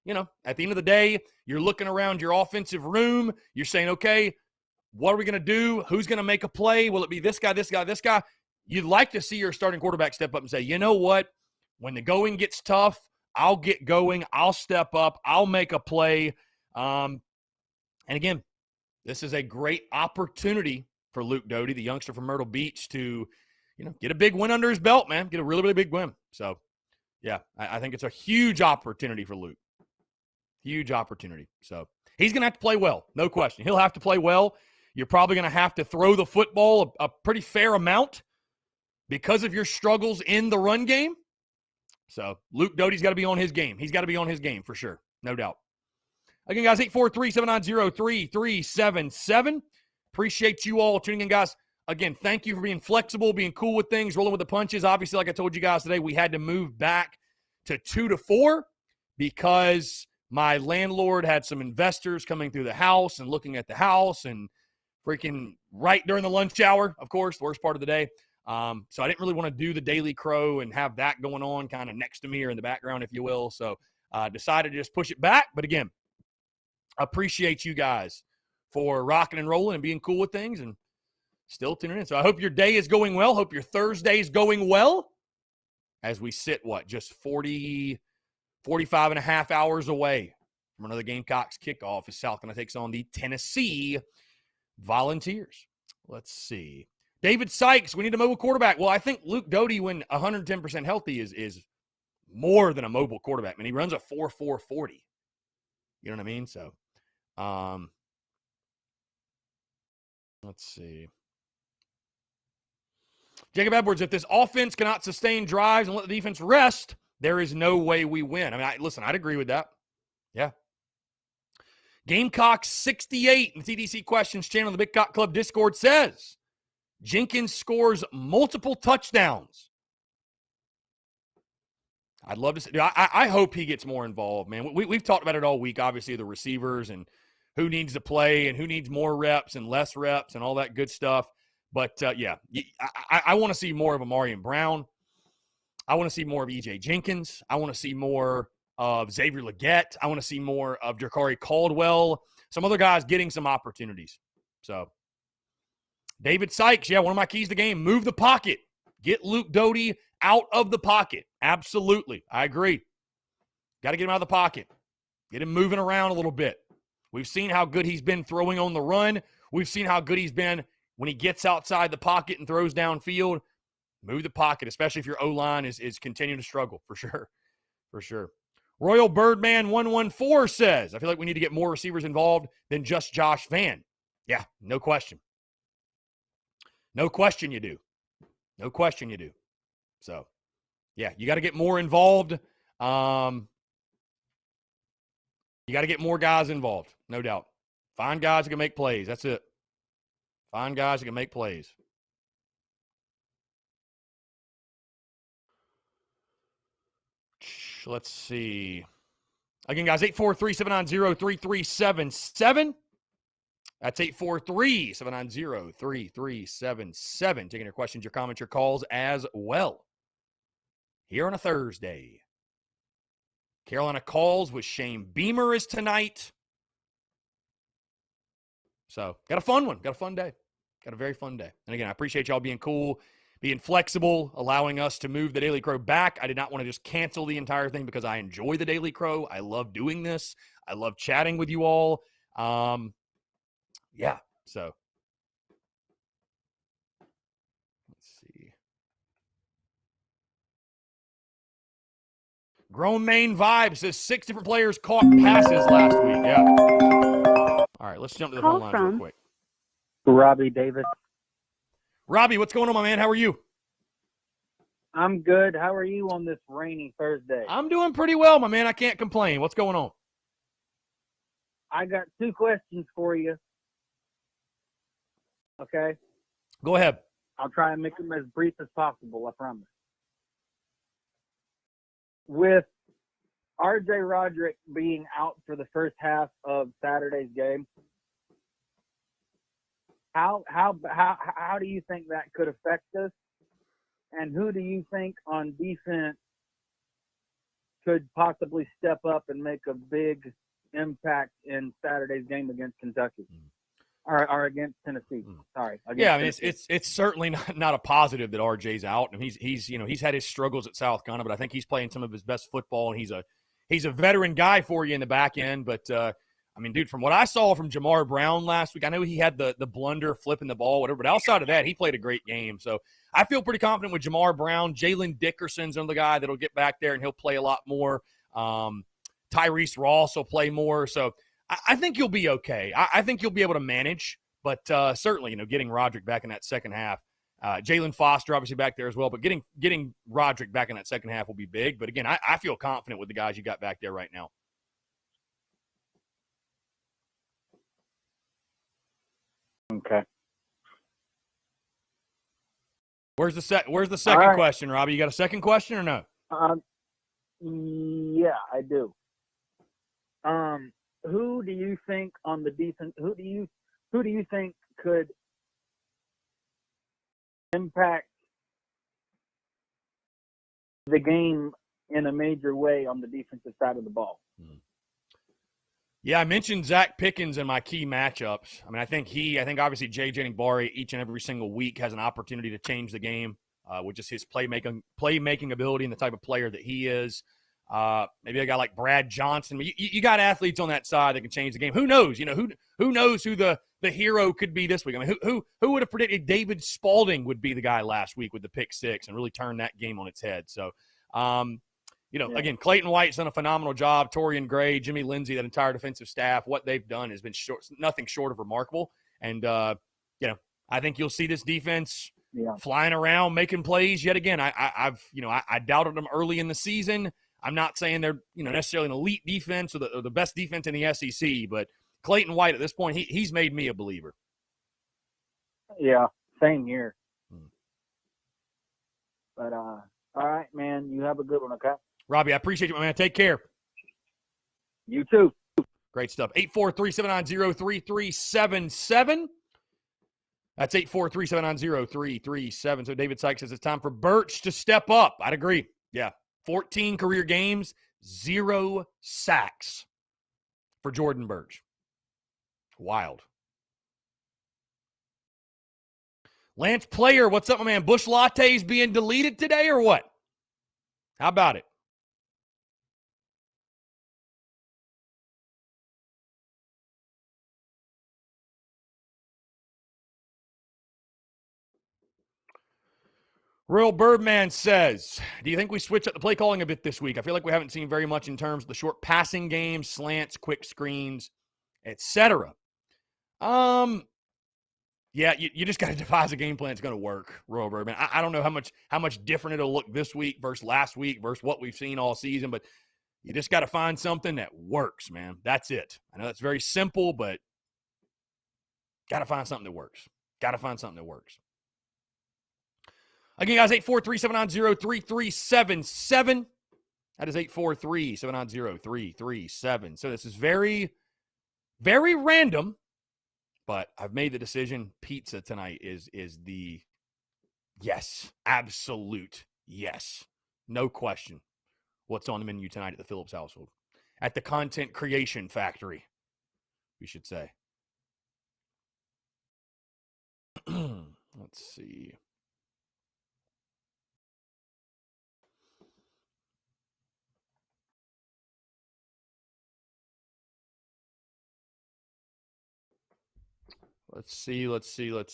at the end of the day, you're looking around your offensive room. You're saying, okay, what are we going to do? Who's going to make a play? Will it be this guy, this guy, this guy? You'd like to see your starting quarterback step up and say, you know what? When the going gets tough, I'll get going. I'll step up. I'll make a play. And again, this is a great opportunity for Luke Doty, the youngster from Myrtle Beach, to get a big win under his belt, man. Get a really, really big win. So, yeah, I think it's a huge opportunity for Luke. Huge opportunity. So, he's going to have to play well. No question. He'll have to play well. You're probably going to have to throw the football a pretty fair amount because of your struggles in the run game. So, Luke Doty's got to be on his game. He's got to be on his game for sure. No doubt. Again, guys, 843-790-3377. Appreciate you all tuning in, guys. Again, thank you for being flexible, being cool with things, rolling with the punches. Obviously, like I told you guys today, we had to move back to 2 to 4 because my landlord had some investors coming through the house and looking at the house and freaking right during the lunch hour, of course, the worst part of the day. So I didn't really want to do the Daily Crow and have that going on kind of next to me or in the background, if you will. So decided to just push it back. But again, appreciate you guys for rocking and rolling and being cool with things and still tuning in. So I hope your day is going well. Hope your Thursday is going well as we sit, just 45 and a half hours away from another Gamecocks kickoff as South Carolina takes on the Tennessee Volunteers. Let's see. David Sykes, we need a mobile quarterback. Well, I think Luke Doty, when 110% healthy, is more than a mobile quarterback. I mean, he runs a 4.4 40. You know what I mean? So, let's see. Jacob Edwards, if this offense cannot sustain drives and let the defense rest, there is no way we win. I mean, I'd agree with that. Yeah. Gamecock 68 in the TDC Questions channel on the Big Cock Club Discord says, Jenkins scores multiple touchdowns. I'd love to see. I hope he gets more involved, man. We've talked about it all week, obviously, the receivers and who needs to play and who needs more reps and less reps and all that good stuff. But, yeah, I want to see more of Amarian Brown. I want to see more of E.J. Jenkins. I want to see more of Xavier Legette. I want to see more of Jakari Caldwell. Some other guys getting some opportunities. So, David Sykes, yeah, one of my keys to the game, move the pocket. Get Luke Doty out of the pocket. Absolutely. I agree. Got to get him out of the pocket. Get him moving around a little bit. We've seen how good he's been throwing on the run. We've seen how good he's been when he gets outside the pocket and throws downfield. Move the pocket, especially if your O-line is continuing to struggle, for sure. For sure. Royal Birdman 114 says, I feel like we need to get more receivers involved than just Josh Vann. Yeah, no question. No question you do. No question you do. So, yeah, you got to get more involved. You got to get more guys involved, no doubt. Find guys who can make plays. That's it. Find guys who can make plays. Let's see. Again, guys, 843-790-3377. That's 843-790-3377. Taking your questions, your comments, your calls as well. Here on a Thursday. Carolina Calls with Shane Beamer is tonight. So, got a fun one. Got a fun day. Got a very fun day. And again, I appreciate y'all being cool, being flexible, allowing us to move the Daily Crow back. I did not want to just cancel the entire thing because I enjoy the Daily Crow. I love doing this. I love chatting with you all. Yeah, so let's see. Grown Main Vibe says 6 different players caught passes last week. Yeah. All right, let's jump to the phone lines real quick. Robbie Davis. Robbie, what's going on, my man? How are you? I'm good. How are you on this rainy Thursday? I'm doing pretty well, my man. I can't complain. What's going on? I got 2 questions for you. Okay? Go ahead. I'll try and make them as brief as possible, I promise. With R.J. Roderick being out for the first half of Saturday's game, how do you think that could affect us? And who do you think on defense could possibly step up and make a big impact in Saturday's game against Kentucky? Or against Tennessee. Sorry. Yeah, I mean it's certainly not a positive that RJ's out. And he's had his struggles at South Carolina, but I think he's playing some of his best football, and he's a veteran guy for you in the back end. But I mean, dude, from what I saw from Jamar Brown last week, I know he had the blunder flipping the ball, whatever, but outside of that, he played a great game. So I feel pretty confident with Jamar Brown. Jalen Dickerson's another guy that'll get back there and he'll play a lot more. Tyrese Ross will play more. So I think you'll be okay. I think you'll be able to manage, but certainly, getting Roderick back in that second half. Jalen Foster obviously back there as well, but getting Roderick back in that second half will be big. But again, I feel confident with the guys you got back there right now. Okay. Where's the second right. question, Robbie? You got a second question or no? Yeah, I do. Who do you think on the defense? Who do you think could impact the game in a major way on the defensive side of the ball? Yeah, I mentioned Zach Pickens in my key matchups. I mean, I think obviously J.J. Enagbare each and every single week has an opportunity to change the game with just his playmaking ability and the type of player that he is. Maybe a guy like Brad Johnson. You got athletes on that side that can change the game. Who knows? Who knows who the hero could be this week? I mean, who would have predicted David Spalding would be the guy last week with the pick six and really turn that game on its head? So, again, Clayton White's done a phenomenal job. Torian Gray, Jimmy Lindsey, that entire defensive staff, what they've done has been nothing short of remarkable. And, I think you'll see this defense flying around, making plays yet again. I doubted them early in the season. I'm not saying they're, necessarily an elite defense or the best defense in the SEC, but Clayton White at this point, he's made me a believer. Yeah, same here. But, all right, man, you have a good one, okay? Robbie, I appreciate you, my man. Take care. You too. Great stuff. 843-790-3377. That's 843-790-3377. So David Sykes says it's time for Birch to step up. I'd agree. Yeah. 14 career games, 0 sacks for Jordan Birch. Wild. Lance Player, what's up, my man? Bush Lattes being deleted today or what? How about it? Real Birdman says, do you think we switch up the play calling a bit this week? I feel like we haven't seen very much in terms of the short passing game, slants, quick screens, etc. Yeah, you just got to devise a game plan that's going to work, Royal Birdman. I don't know how much different it'll look this week versus last week versus what we've seen all season, but you just got to find something that works, man. That's it. I know that's very simple, but got to find something that works. Again, guys, 843-790-3377. That is 843-790-3377. So this is very, very random, but I've made the decision. Pizza tonight is the yes, absolute yes. No question. What's on the menu tonight at the Phillips household? At the Content Creation Factory, we should say. Let's see. Let's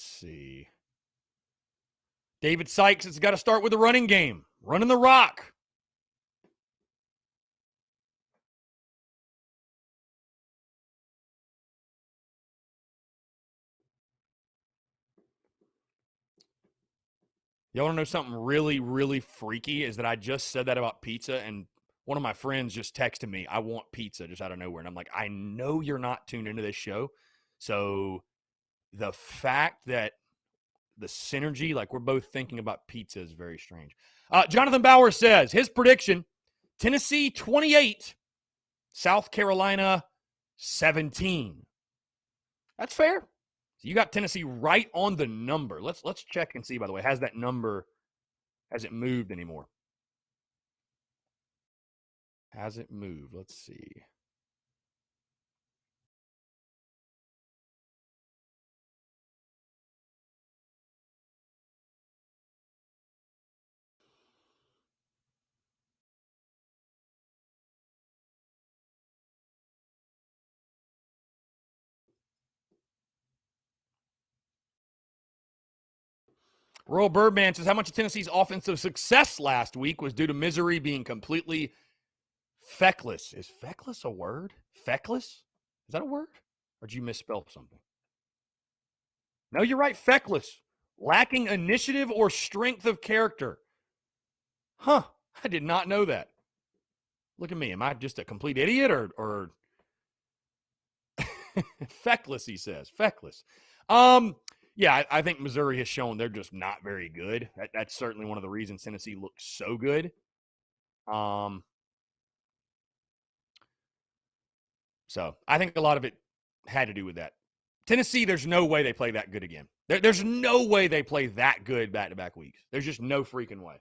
see. David Sykes has got to start with the running game. Running the rock. Y'all want to know something really, really freaky is that I just said that about pizza, and one of my friends just texted me, I want pizza, just out of nowhere. And I'm like, I know you're not tuned into this show. So the fact that the synergy, like we're both thinking about pizza, is very strange. Jonathan Bauer says his prediction, Tennessee 28, South Carolina 17. That's fair. So you got Tennessee right on the number. Let's check and see, by the way, has it moved anymore? Has it moved? Let's see. Royal Birdman says how much of Tennessee's offensive success last week was due to Misery being completely feckless. Is feckless a word? Feckless? Is that a word? Or did you misspell something? No, you're right. Feckless. Lacking initiative or strength of character. Huh. I did not know that. Look at me. Am I just a complete idiot or... Feckless, he says. Feckless. Yeah, I think Missouri has shown they're just not very good. That's certainly one of the reasons Tennessee looks so good. So I think a lot of it had to do with that. Tennessee, there's no way they play that good again. There's no way they play that good back-to-back weeks. There's just no freaking way.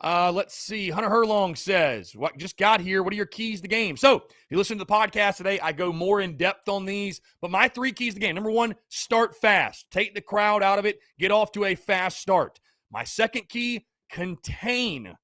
Let's see. Hunter Herlong says, what just got here? What are your keys to the game? So if you listen to the podcast today, I go more in depth on these, but my 3 keys to the game. Number 1, start fast. Take the crowd out of it. Get off to a fast start. My second key, contain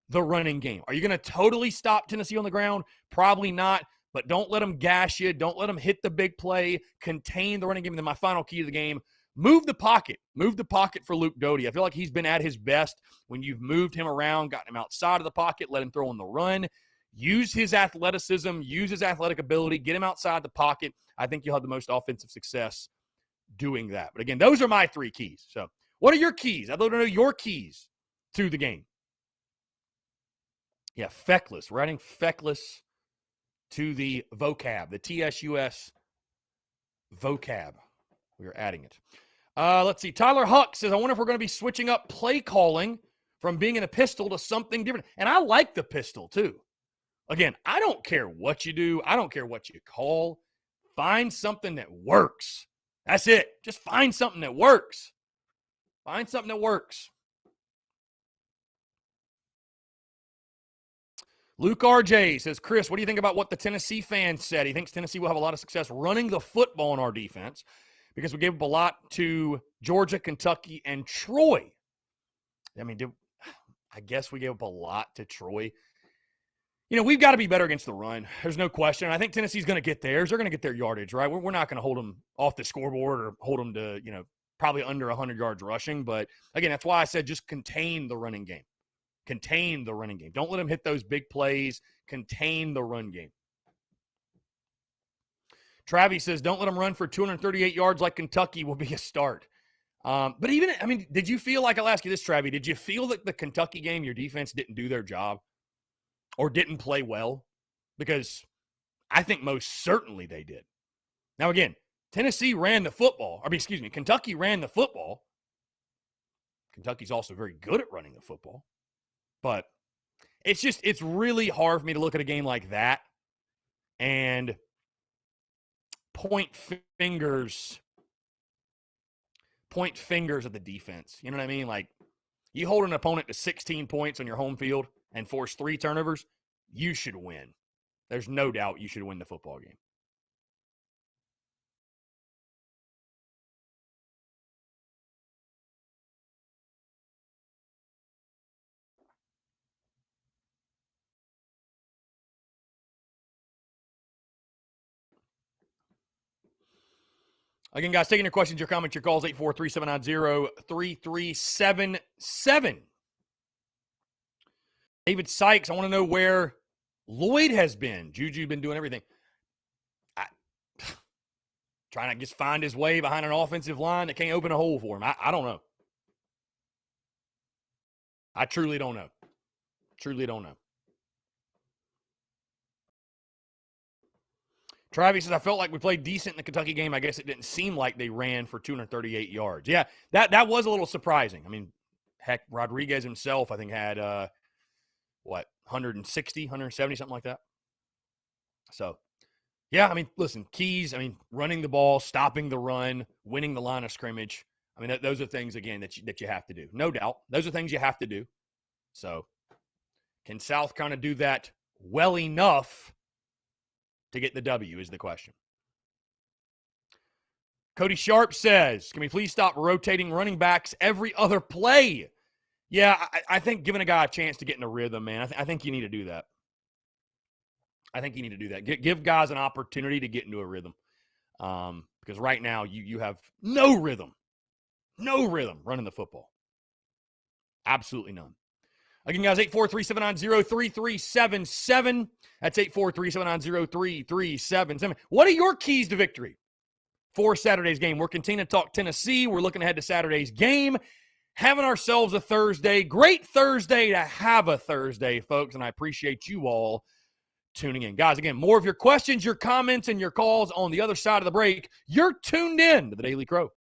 the running game. Are you going to totally stop Tennessee on the ground? Probably not, but don't let them gash you. Don't let them hit the big play. Contain the running game. And then my final key to the game, move the pocket. Move the pocket for Luke Doty. I feel like he's been at his best when you've moved him around, gotten him outside of the pocket, let him throw on the run. Use his athleticism, use his athletic ability, get him outside the pocket. I think you'll have the most offensive success doing that. But again, those are my 3 keys. So what are your keys? I'd love to know your keys to the game. Yeah, feckless. We're adding feckless to the vocab, the TSUS vocab. We are adding it. Let's see. Tyler Huck says, I wonder if we're going to be switching up play calling from being in a pistol to something different. And I like the pistol, too. Again, I don't care what you do. I don't care what you call. Find something that works. That's it. Just find something that works. Find something that works. Luke RJ says, Chris, what do you think about what the Tennessee fan said? He thinks Tennessee will have a lot of success running the football in our defense because we gave up a lot to Georgia, Kentucky, and Troy. I mean, I guess we gave up a lot to Troy. You know, we've got to be better against the run. There's no question. I think Tennessee's going to get theirs. They're going to get their yardage, right? We're not going to hold them off the scoreboard or hold them to, probably under 100 yards rushing. But, again, that's why I said just contain the running game. Contain the running game. Don't let them hit those big plays. Contain the run game. Travis says, don't let them run for 238 yards like Kentucky will be a start. But even, I mean, did you feel like, I'll ask you this, Travis, did you feel that the Kentucky game, your defense didn't do their job or didn't play well? Because I think most certainly they did. Now, again, Kentucky ran the football. Kentucky's also very good at running the football. But it's really hard for me to look at a game like that and point fingers at the defense. You know what I mean? Like, you hold an opponent to 16 points on your home field and force 3 turnovers, you should win. There's no doubt you should win the football game. Again, guys, taking your questions, your comments, your calls, 843-790-3377. David Sykes, I want to know where Lloyd has been. Juju been doing everything. Trying to just find his way behind an offensive line that can't open a hole for him. I don't know. I truly don't know. Truly don't know. Travis says, I felt like we played decent in the Kentucky game. I guess it didn't seem like they ran for 238 yards. Yeah, that was a little surprising. I mean, heck, Rodriguez himself, I think, had, 160, 170, something like that. So, yeah, I mean, listen, keys, running the ball, stopping the run, winning the line of scrimmage. I mean, those are things, again, that you have to do. No doubt. Those are things you have to do. So, can South kind of do that well enough to get the W is the question. Cody Sharp says, can we please stop rotating running backs every other play? Yeah, I think giving a guy a chance to get in a rhythm, man, I think you need to do that. I think you need to do that. Give guys an opportunity to get into a rhythm. Because right now you have no rhythm running the football. Absolutely none. Again, guys, 843-790-3377. That's 843-790-3377. What are your keys to victory for Saturday's game? We're continuing to talk Tennessee. We're looking ahead to Saturday's game. Having ourselves a Thursday. Great Thursday to have a Thursday, folks, and I appreciate you all tuning in. Guys, again, more of your questions, your comments, and your calls on the other side of the break. You're tuned in to the Daily Crow.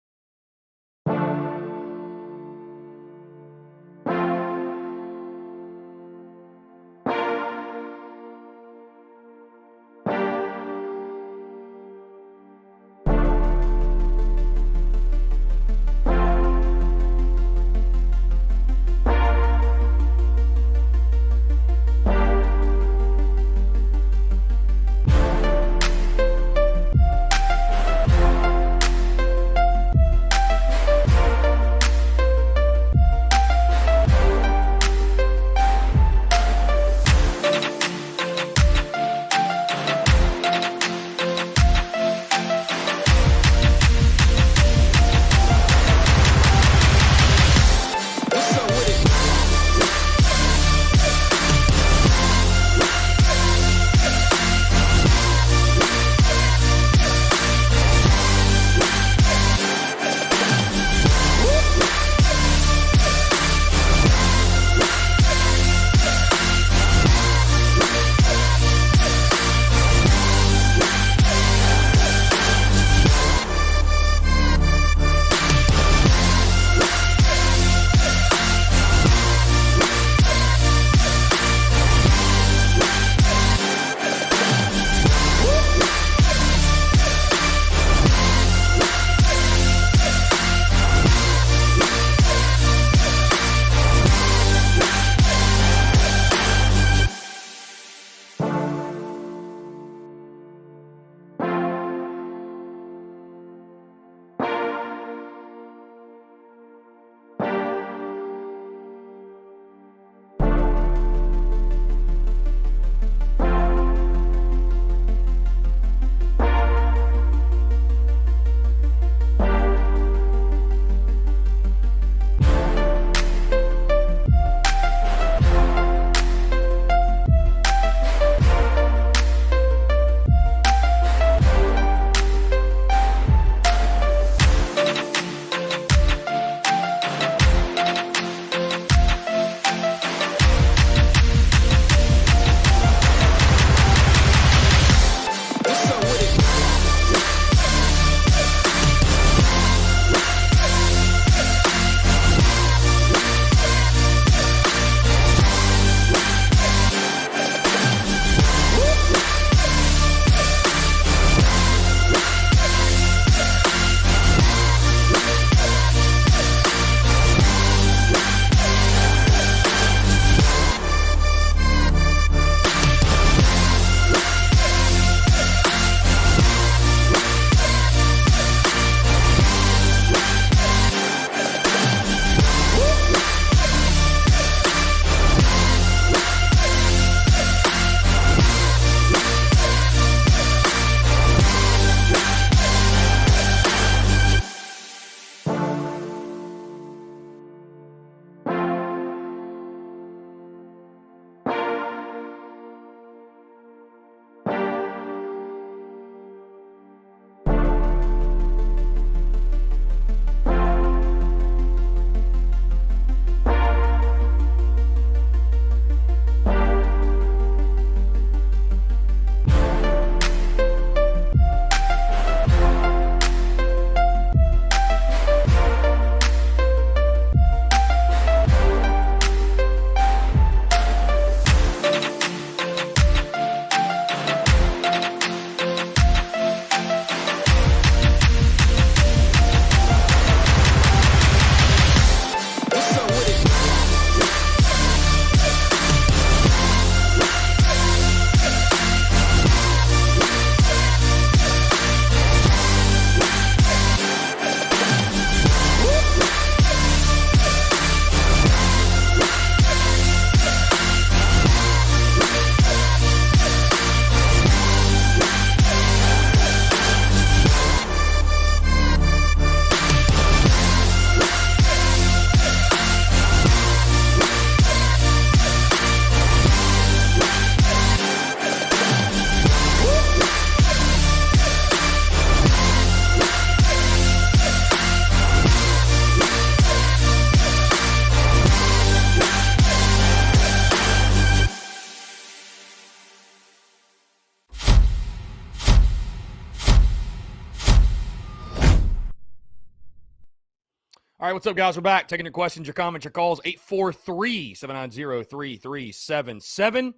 All right, what's up, guys? We're back. Taking your questions, your comments, your calls. 843-790-3377.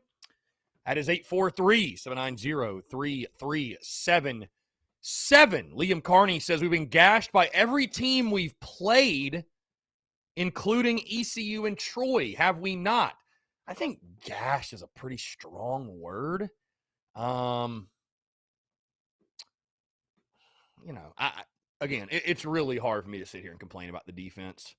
That is 843-790-3377. Liam Carney says, we've been gashed by every team we've played, including ECU and Troy. Have we not? I think gashed is a pretty strong word. It's really hard for me to sit here and complain about the defense.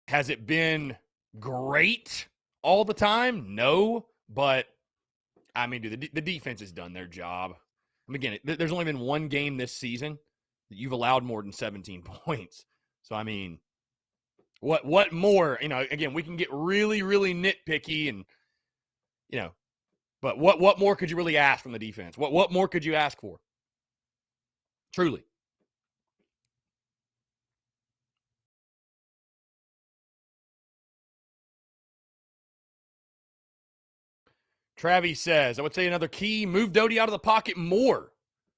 Has it been great all the time? No, but I mean, dude, the defense has done their job. I mean, again, there's only been one game this season that you've allowed more than 17 points. So, I mean, what more? Again, we can get really, really nitpicky and, but what more could you really ask from the defense? What more could you ask for? Truly. Travis says, I would say another key, move Doty out of the pocket more.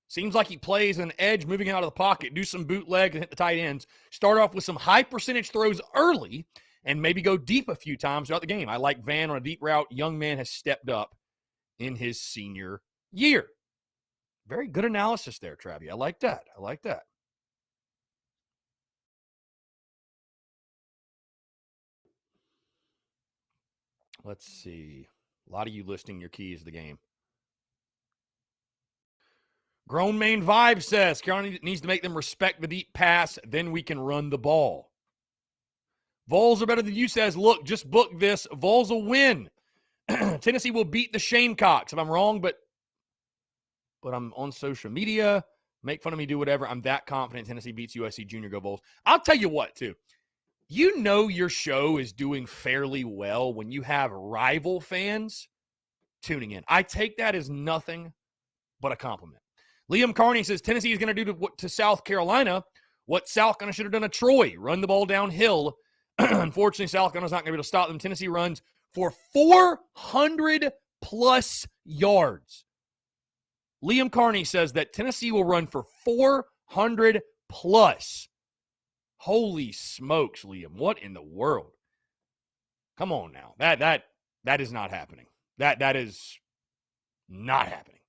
Seems like he plays an edge moving out of the pocket, do some bootleg and hit the tight ends. Start off with some high percentage throws early and maybe go deep a few times throughout the game. I like Van on a deep route. Young man has stepped up in his senior year. Very good analysis there, Travis. I like that. Let's see. A lot of you listing your keys to the game. Grown Main Vibe says, Carolina needs to make them respect the deep pass, then we can run the ball. Vols are better than you says, look, just book this. Vols will win. Tennessee will beat the Shamecocks. If I'm wrong, but I'm on social media. Make fun of me, do whatever. I'm that confident Tennessee beats USC Junior. Go Vols. I'll tell you what, too. You know your show is doing fairly well when you have rival fans tuning in. I take that as nothing but a compliment. Liam Carney says Tennessee is going to do to South Carolina what South Carolina should have done to Troy, run the ball downhill. Unfortunately, South Carolina's not going to be able to stop them. Tennessee runs for 400-plus yards. Liam Carney says that Tennessee will run for 400-plus. Holy smokes, Liam. What in the world? Come on now. That is not happening. That is not happening.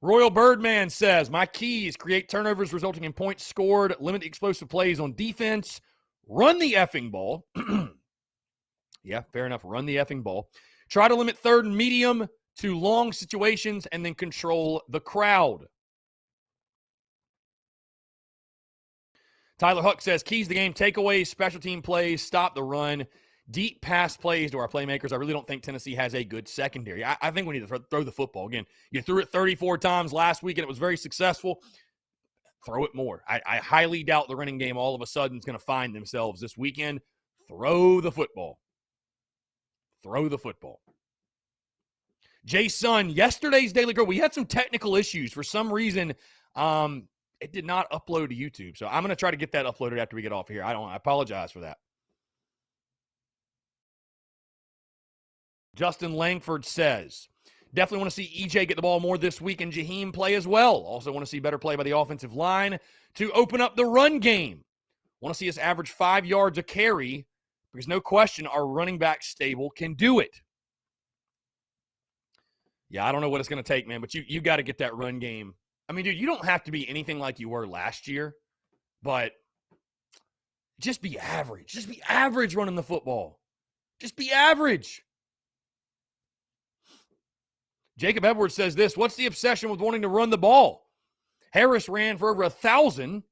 Royal Birdman says, my keys, create turnovers resulting in points scored, limit the explosive plays on defense, run the effing ball. Yeah, fair enough. Run the effing ball. Try to limit third and medium to long situations and then control the crowd. Tyler Huck says, keys the game, takeaways, special team plays, stop the run, deep pass plays to our playmakers. I really don't think Tennessee has a good secondary. I think we need to throw the football. Again, you threw it 34 times last week and it was very successful. Throw it more. I highly doubt the running game all of a sudden is going to find themselves this weekend. Throw the football. Throw the football. Jason, yesterday's Daily Grow, we had some technical issues. For some reason, it did not upload to YouTube. So I'm going to try to get that uploaded after we get off here. I apologize for that. Justin Langford says, definitely want to see EJ get the ball more this week and Jaheim play as well. Also want to see better play by the offensive line to open up the run game. Want to see us average 5 yards a carry because no question our running back stable can do it. Yeah, I don't know what it's going to take, man, but you got to get that run game. I mean, dude, you don't have to be anything like you were last year, but just be average. Just be average running the football. Just be average. Jacob Edwards says this, what's the obsession with wanting to run the ball? Harris ran for over 1,000,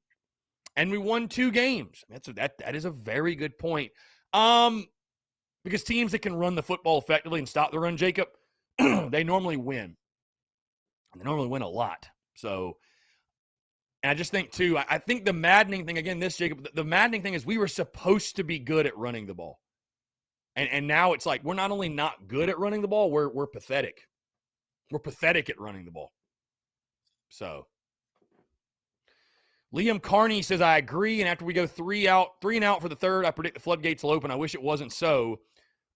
and we won 2 games. That is a very good point. Because teams that can run the football effectively and stop the run, Jacob, they normally win. They normally win a lot. So, and I just think, too, I think the maddening thing, again, Jacob, the maddening thing is we were supposed to be good at running the ball. And now it's like we're not only not good at running the ball, we're pathetic. We're pathetic at running the ball. So, Liam Carney says, I agree. And after we go 3 and out for the third, I predict the floodgates will open. I wish it wasn't so,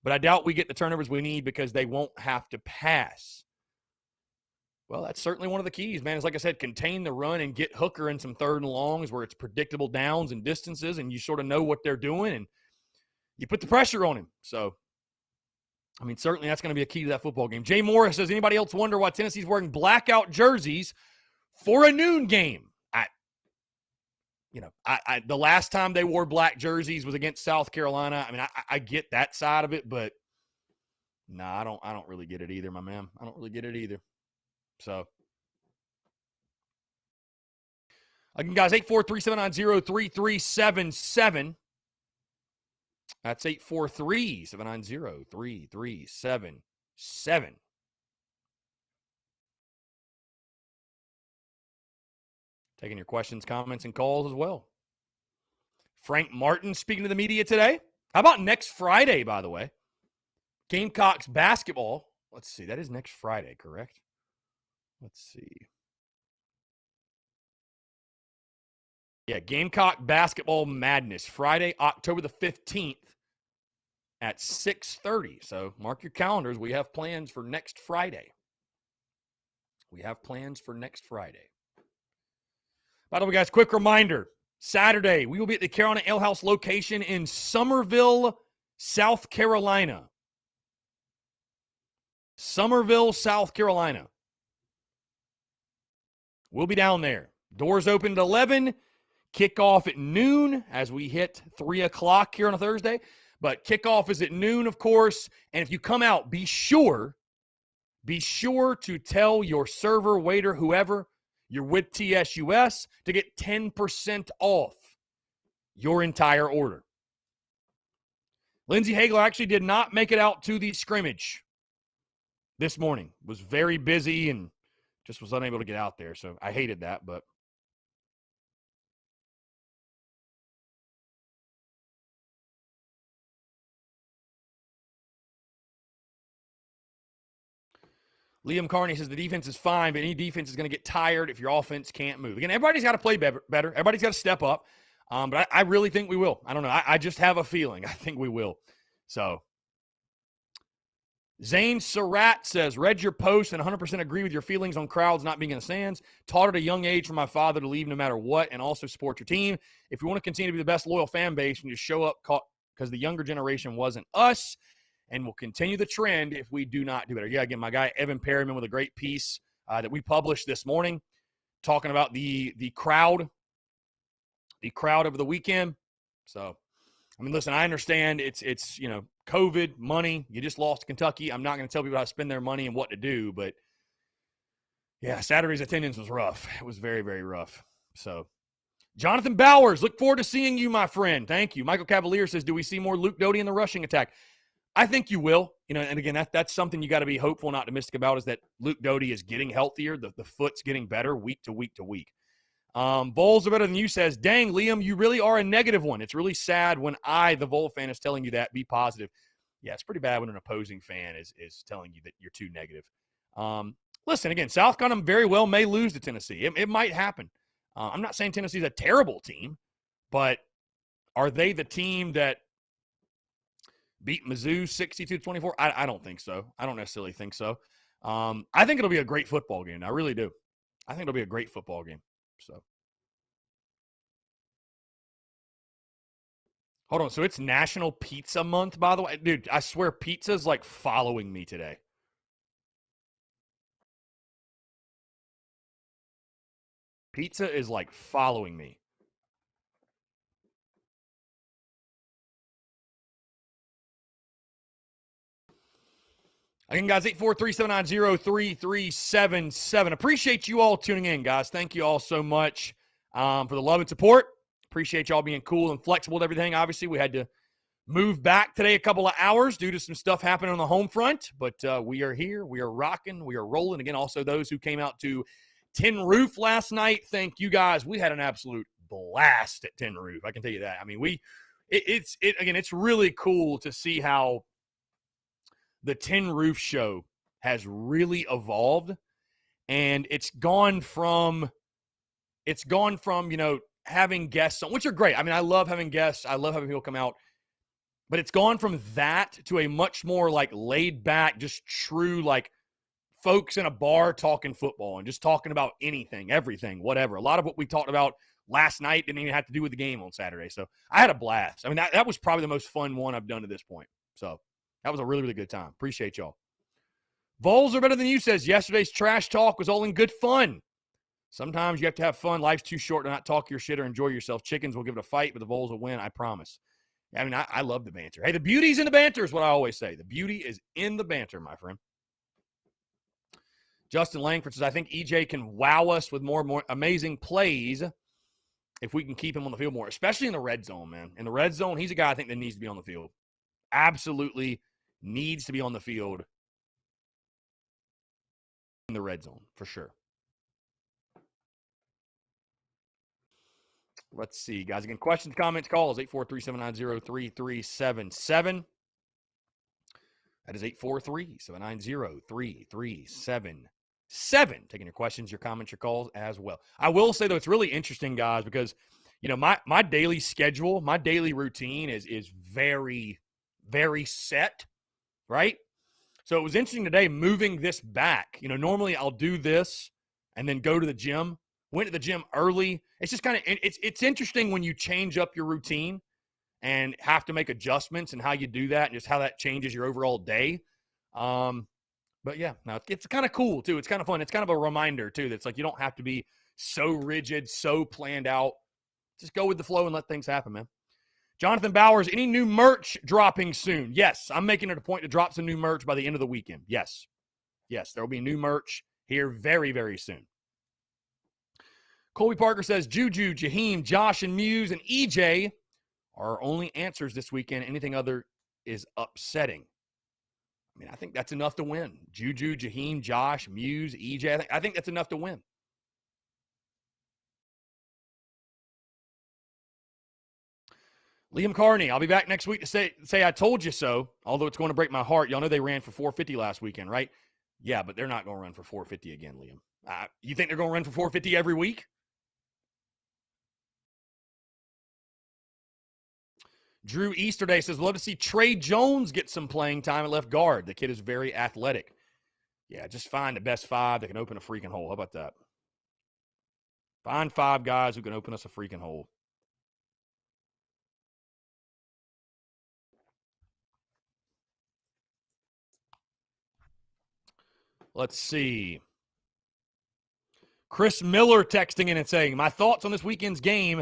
but I doubt we get the turnovers we need because they won't have to pass. Well, that's certainly one of the keys, man. Is like I said, contain the run and get Hooker in some third and longs where it's predictable downs and distances, and you sort of know what they're doing, and you put the pressure on him. So, I mean, certainly that's going to be a key to that football game. Jay Morris says, anybody else wonder why Tennessee's wearing blackout jerseys for a noon game? The last time they wore black jerseys was against South Carolina. I mean, I get that side of it, but no, I don't really get it either, my man. I don't really get it either. So, again, guys, 843-790-3377. That's 843-790-3377. Taking your questions, comments, and calls as well. Frank Martin speaking to the media today. How about next Friday, by the way? Gamecocks basketball. Let's see. That is next Friday, correct? Let's see. Yeah, Gamecock basketball madness. Friday, October the 15th at 6:30. So mark your calendars. We have plans for next Friday. By the way, guys, quick reminder. Saturday, we will be at the Carolina Ale House location in Summerville, South Carolina. We'll be down there. Doors open at 11. Kickoff at noon as we hit 3 o'clock here on a Thursday. But kickoff is at noon, of course. And if you come out, be sure to tell your server, waiter, whoever you're with TSUS to get 10% off your entire order. Lindsey Hagler actually did not make it out to the scrimmage this morning. Was very busy and just was unable to get out there. So I hated that, but Liam Carney says the defense is fine, but any defense is going to get tired if your offense can't move. Again, everybody's got to play better. Everybody's got to step up. But I really think we will. I don't know. I just have a feeling. I think we will. So, Zane Surratt says, read your post and 100% agree with your feelings on crowds not being in the stands. Taught at a young age from my father to leave no matter what and also support your team. If you want to continue to be the best loyal fan base and just show up because the younger generation wasn't us, and we'll continue the trend if we do not do better. Yeah, again, my guy Evan Perryman with a great piece that we published this morning talking about the crowd over the weekend. So, I mean, listen, I understand it's COVID, money. You just lost to Kentucky. I'm not going to tell people how to spend their money and what to do, but yeah, Saturday's attendance was rough. It was very, very rough. So, Jonathan Bowers, look forward to seeing you, my friend. Thank you. Michael Cavalier says, do we see more Luke Doty in the rushing attack? I think you will. And again, that's something you got to be hopeful and optimistic about, is that Luke Doty is getting healthier. The foot's getting better week to week to week. Vols are better than you says, dang, Liam, you really are a negative one. It's really sad when the Vol fan, is telling you that. Be positive. Yeah, it's pretty bad when an opposing fan is telling you that you're too negative. Listen, again, South Carolina very well may lose to Tennessee. It might happen. I'm not saying Tennessee's a terrible team, but are they the team that beat Mizzou 62-24? I don't think so. I don't necessarily think so. I think it'll be a great football game. I really do. I think it'll be a great football game. So, hold on. So it's National Pizza Month, by the way. Dude, I swear pizza's like following me today. Pizza is like following me. Again, guys, 843-790-3377. Appreciate you all tuning in, guys. Thank you all so much for the love and support. Appreciate y'all being cool and flexible with everything. Obviously, we had to move back today a couple of hours due to some stuff happening on the home front, but we are here. We are rocking. We are rolling. Again, also those who came out to Tin Roof last night, thank you guys. We had an absolute blast at Tin Roof. I can tell you that. I mean, it's really cool to see how the Tin Roof show has really evolved, and it's gone from having guests on, which are great. I mean, I love having guests. I love having people come out, but it's gone from that to a much more like laid back, just true like folks in a bar talking football and just talking about anything, everything, whatever. A lot of what we talked about last night didn't even have to do with the game on Saturday. So I had a blast. I mean, that was probably the most fun one I've done to this point. So that was a really, really good time. Appreciate y'all. Vols are better than you says yesterday's trash talk was all in good fun. Sometimes you have to have fun. Life's too short to not talk your shit or enjoy yourself. Chickens will give it a fight, but the Vols will win, I promise. I mean, I love the banter. Hey, the beauty's in the banter is what I always say. The beauty is in the banter, my friend. Justin Langford says, I think EJ can wow us with more amazing plays if we can keep him on the field more, especially in the red zone, man. In the red zone, he's a guy I think that needs to be on the field. Absolutely needs to be on the field in the red zone, for sure. Let's see, guys. Again, questions, comments, calls, 843-790-3377. That is 843-790-3377. Taking your questions, your comments, your calls as well. I will say, though, it's really interesting, guys, because, you know, my daily schedule, my daily routine is very, very set, right? So it was interesting today moving this back. You know, normally I'll do this and then go to the gym. Went to the gym early. It's just kind of it's interesting when you change up your routine and have to make adjustments and how you do that and just how that changes your overall day. But yeah, no, it's kind of cool too. It's kind of fun. It's kind of a reminder too that's like you don't have to be so rigid, so planned out. Just go with the flow and let things happen, man. Jonathan Bowers, any new merch dropping soon? Yes, I'm making it a point to drop some new merch by the end of the weekend. Yes, there will be new merch here very, very soon. Colby Parker says, Juju, Jaheim, Josh, and Muse, and EJ are our only answers this weekend. Anything other is upsetting. I mean, I think that's enough to win. Juju, Jaheim, Josh, Muse, EJ. I think that's enough to win. Liam Carney, I'll be back next week to say I told you so, although it's going to break my heart. Y'all know they ran for 450 last weekend, right? Yeah, but they're not going to run for 450 again, Liam. You think they're going to run for 450 every week? Drew Easterday says, love to see Trey Jones get some playing time at left guard. The kid is very athletic. Yeah, just find the best five that can open a freaking hole. How about that? Find five guys who can open us a freaking hole. Let's see. Chris Miller texting in and saying, my thoughts on this weekend's game.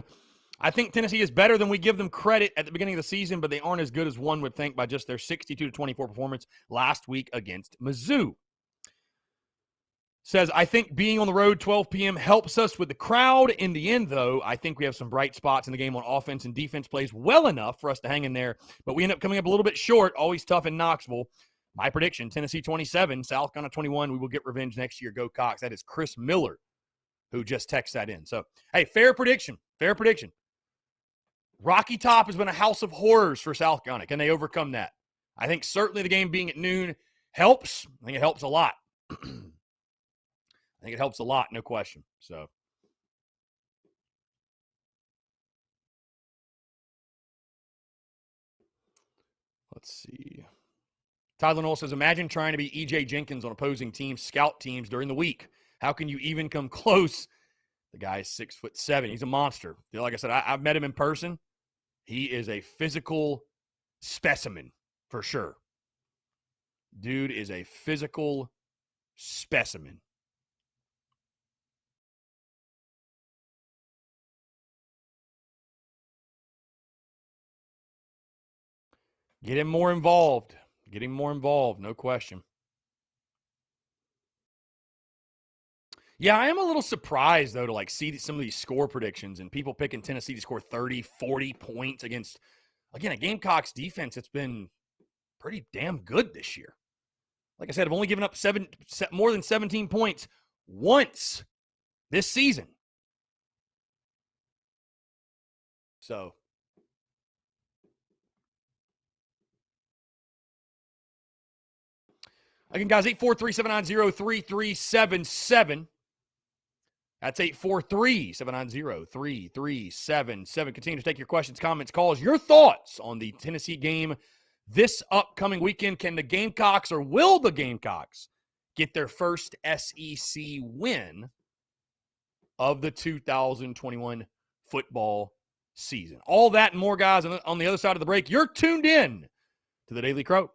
I think Tennessee is better than we give them credit at the beginning of the season, but they aren't as good as one would think by just their 62-24 performance last week against Mizzou. Says, I think being on the road 12 p.m. helps us with the crowd. In the end, though, I think we have some bright spots in the game on offense, and defense plays well enough for us to hang in there, but we end up coming up a little bit short, always tough in Knoxville. My prediction, Tennessee 27, South Carolina 21. We will get revenge next year. Go Cox. That is Chris Miller who just texted that in. So, hey, fair prediction. Rocky Top has been a house of horrors for South Carolina. Can they overcome that? I think certainly the game being at noon helps. I think it helps a lot. No question. So, let's see. Tyler Noel says, imagine trying to be E.J. Jenkins on opposing teams, scout teams during the week. How can you even come close? The guy is 6'7". He's a monster. Like I said, I've met him in person. He is a physical specimen for sure. Dude is a physical specimen. Get him more involved. No question. Yeah, I am a little surprised, though, to like see some of these score predictions and people picking Tennessee to score 30, 40 points against, again, a Gamecocks defense that's been pretty damn good this year. Like I said, I've only given up more than 17 points once this season. So, again, guys, 843-790-3377. That's 843-790-3377. Continue to take your questions, comments, calls, your thoughts on the Tennessee game this upcoming weekend. Can the Gamecocks or will the Gamecocks get their first SEC win of the 2021 football season. All that and more, guys, on the other side of the break. You're tuned in to the Daily Crow.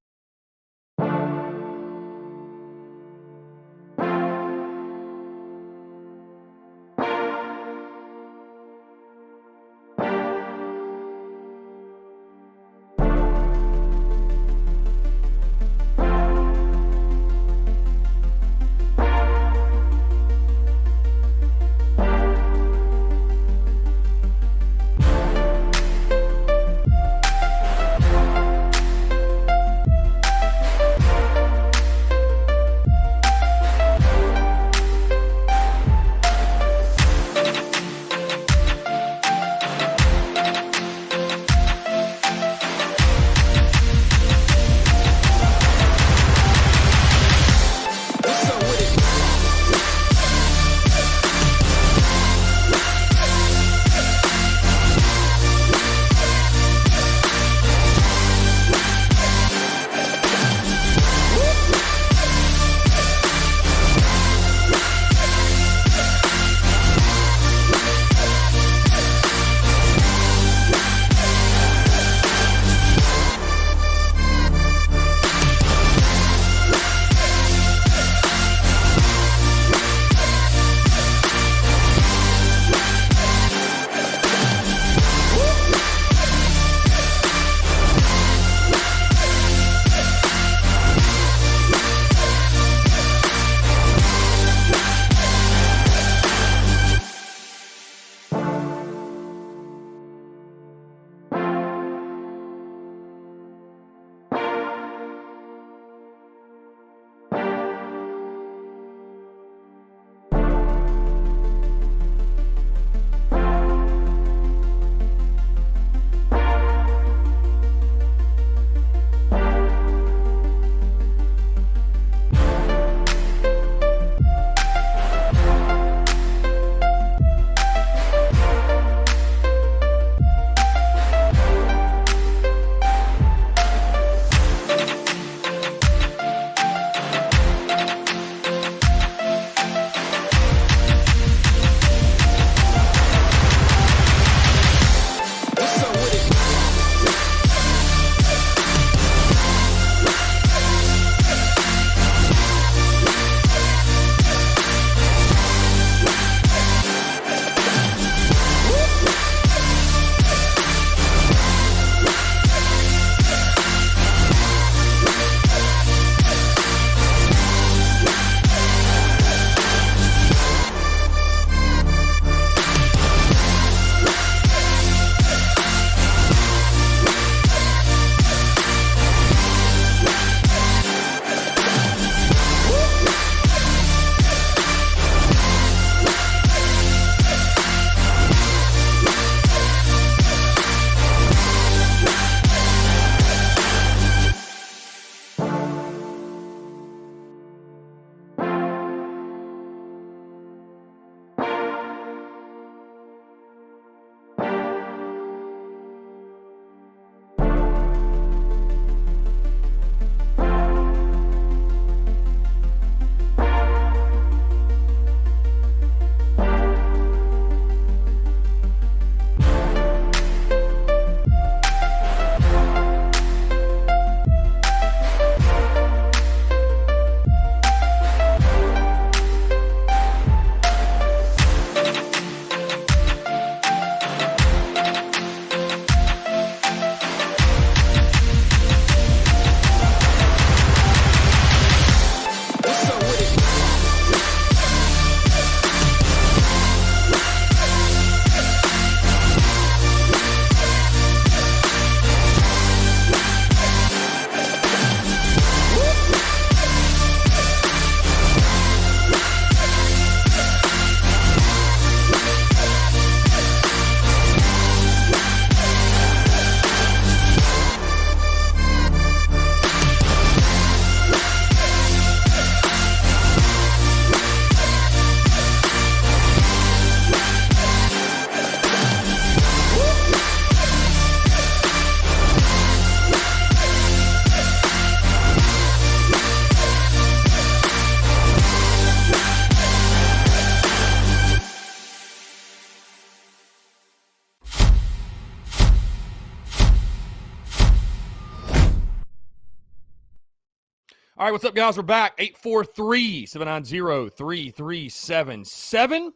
All right, what's up, guys? We're back. 843-790-3377.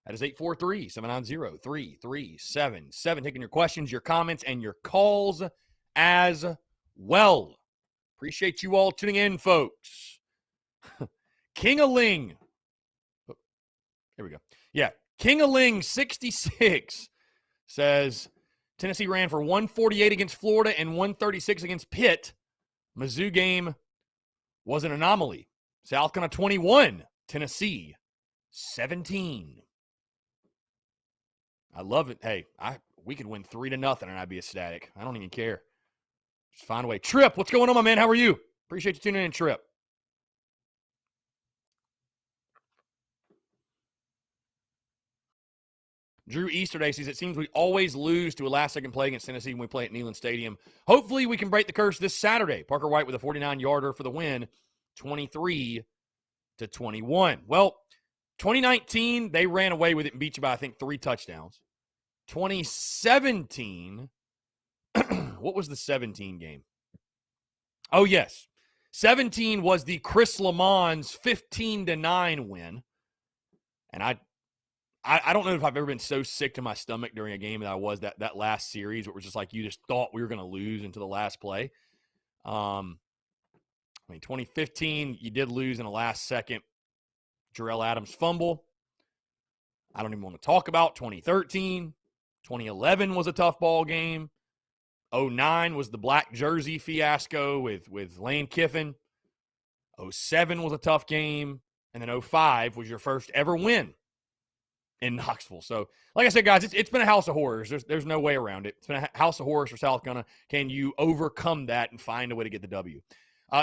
That is 843-790-3377. Taking your questions, your comments, and your calls as well. Appreciate you all tuning in, folks. King-a-ling. Oh, here we go. Yeah, King-a-ling 66 says Tennessee ran for 148 against Florida and 136 against Pitt. Mizzou game was an anomaly. South Carolina 21, Tennessee 17. I love it. Hey, we could win 3-0 and I'd be ecstatic. I don't even care. Just find a way. Trip, what's going on, my man? How are you? Appreciate you tuning in, Trip. Drew Easterday says, it seems we always lose to a last-second play against Tennessee when we play at Neyland Stadium. Hopefully we can break the curse this Saturday. Parker White with a 49-yarder for the win, 23-21. Well, 2019, they ran away with it and beat you by, I think, 3 touchdowns. 2017, what was the 17 game? Oh, yes. 17 was the Chris Lamons 15-9 win. And I don't know if I've ever been so sick to my stomach during a game that I was that last series, where it was just like you just thought we were going to lose into the last play. 2015, you did lose in the last second. Jarrell Adams fumble. I don't even want to talk about 2013. 2011 was a tough ball game. 2009 was the black jersey fiasco with Lane Kiffin. 2007 was a tough game. And then 2005 was your first ever win in Knoxville. So, like I said, guys, it's been a house of horrors. There's no way around it. It's been a house of horrors for South Carolina. Can you overcome that and find a way to get the W?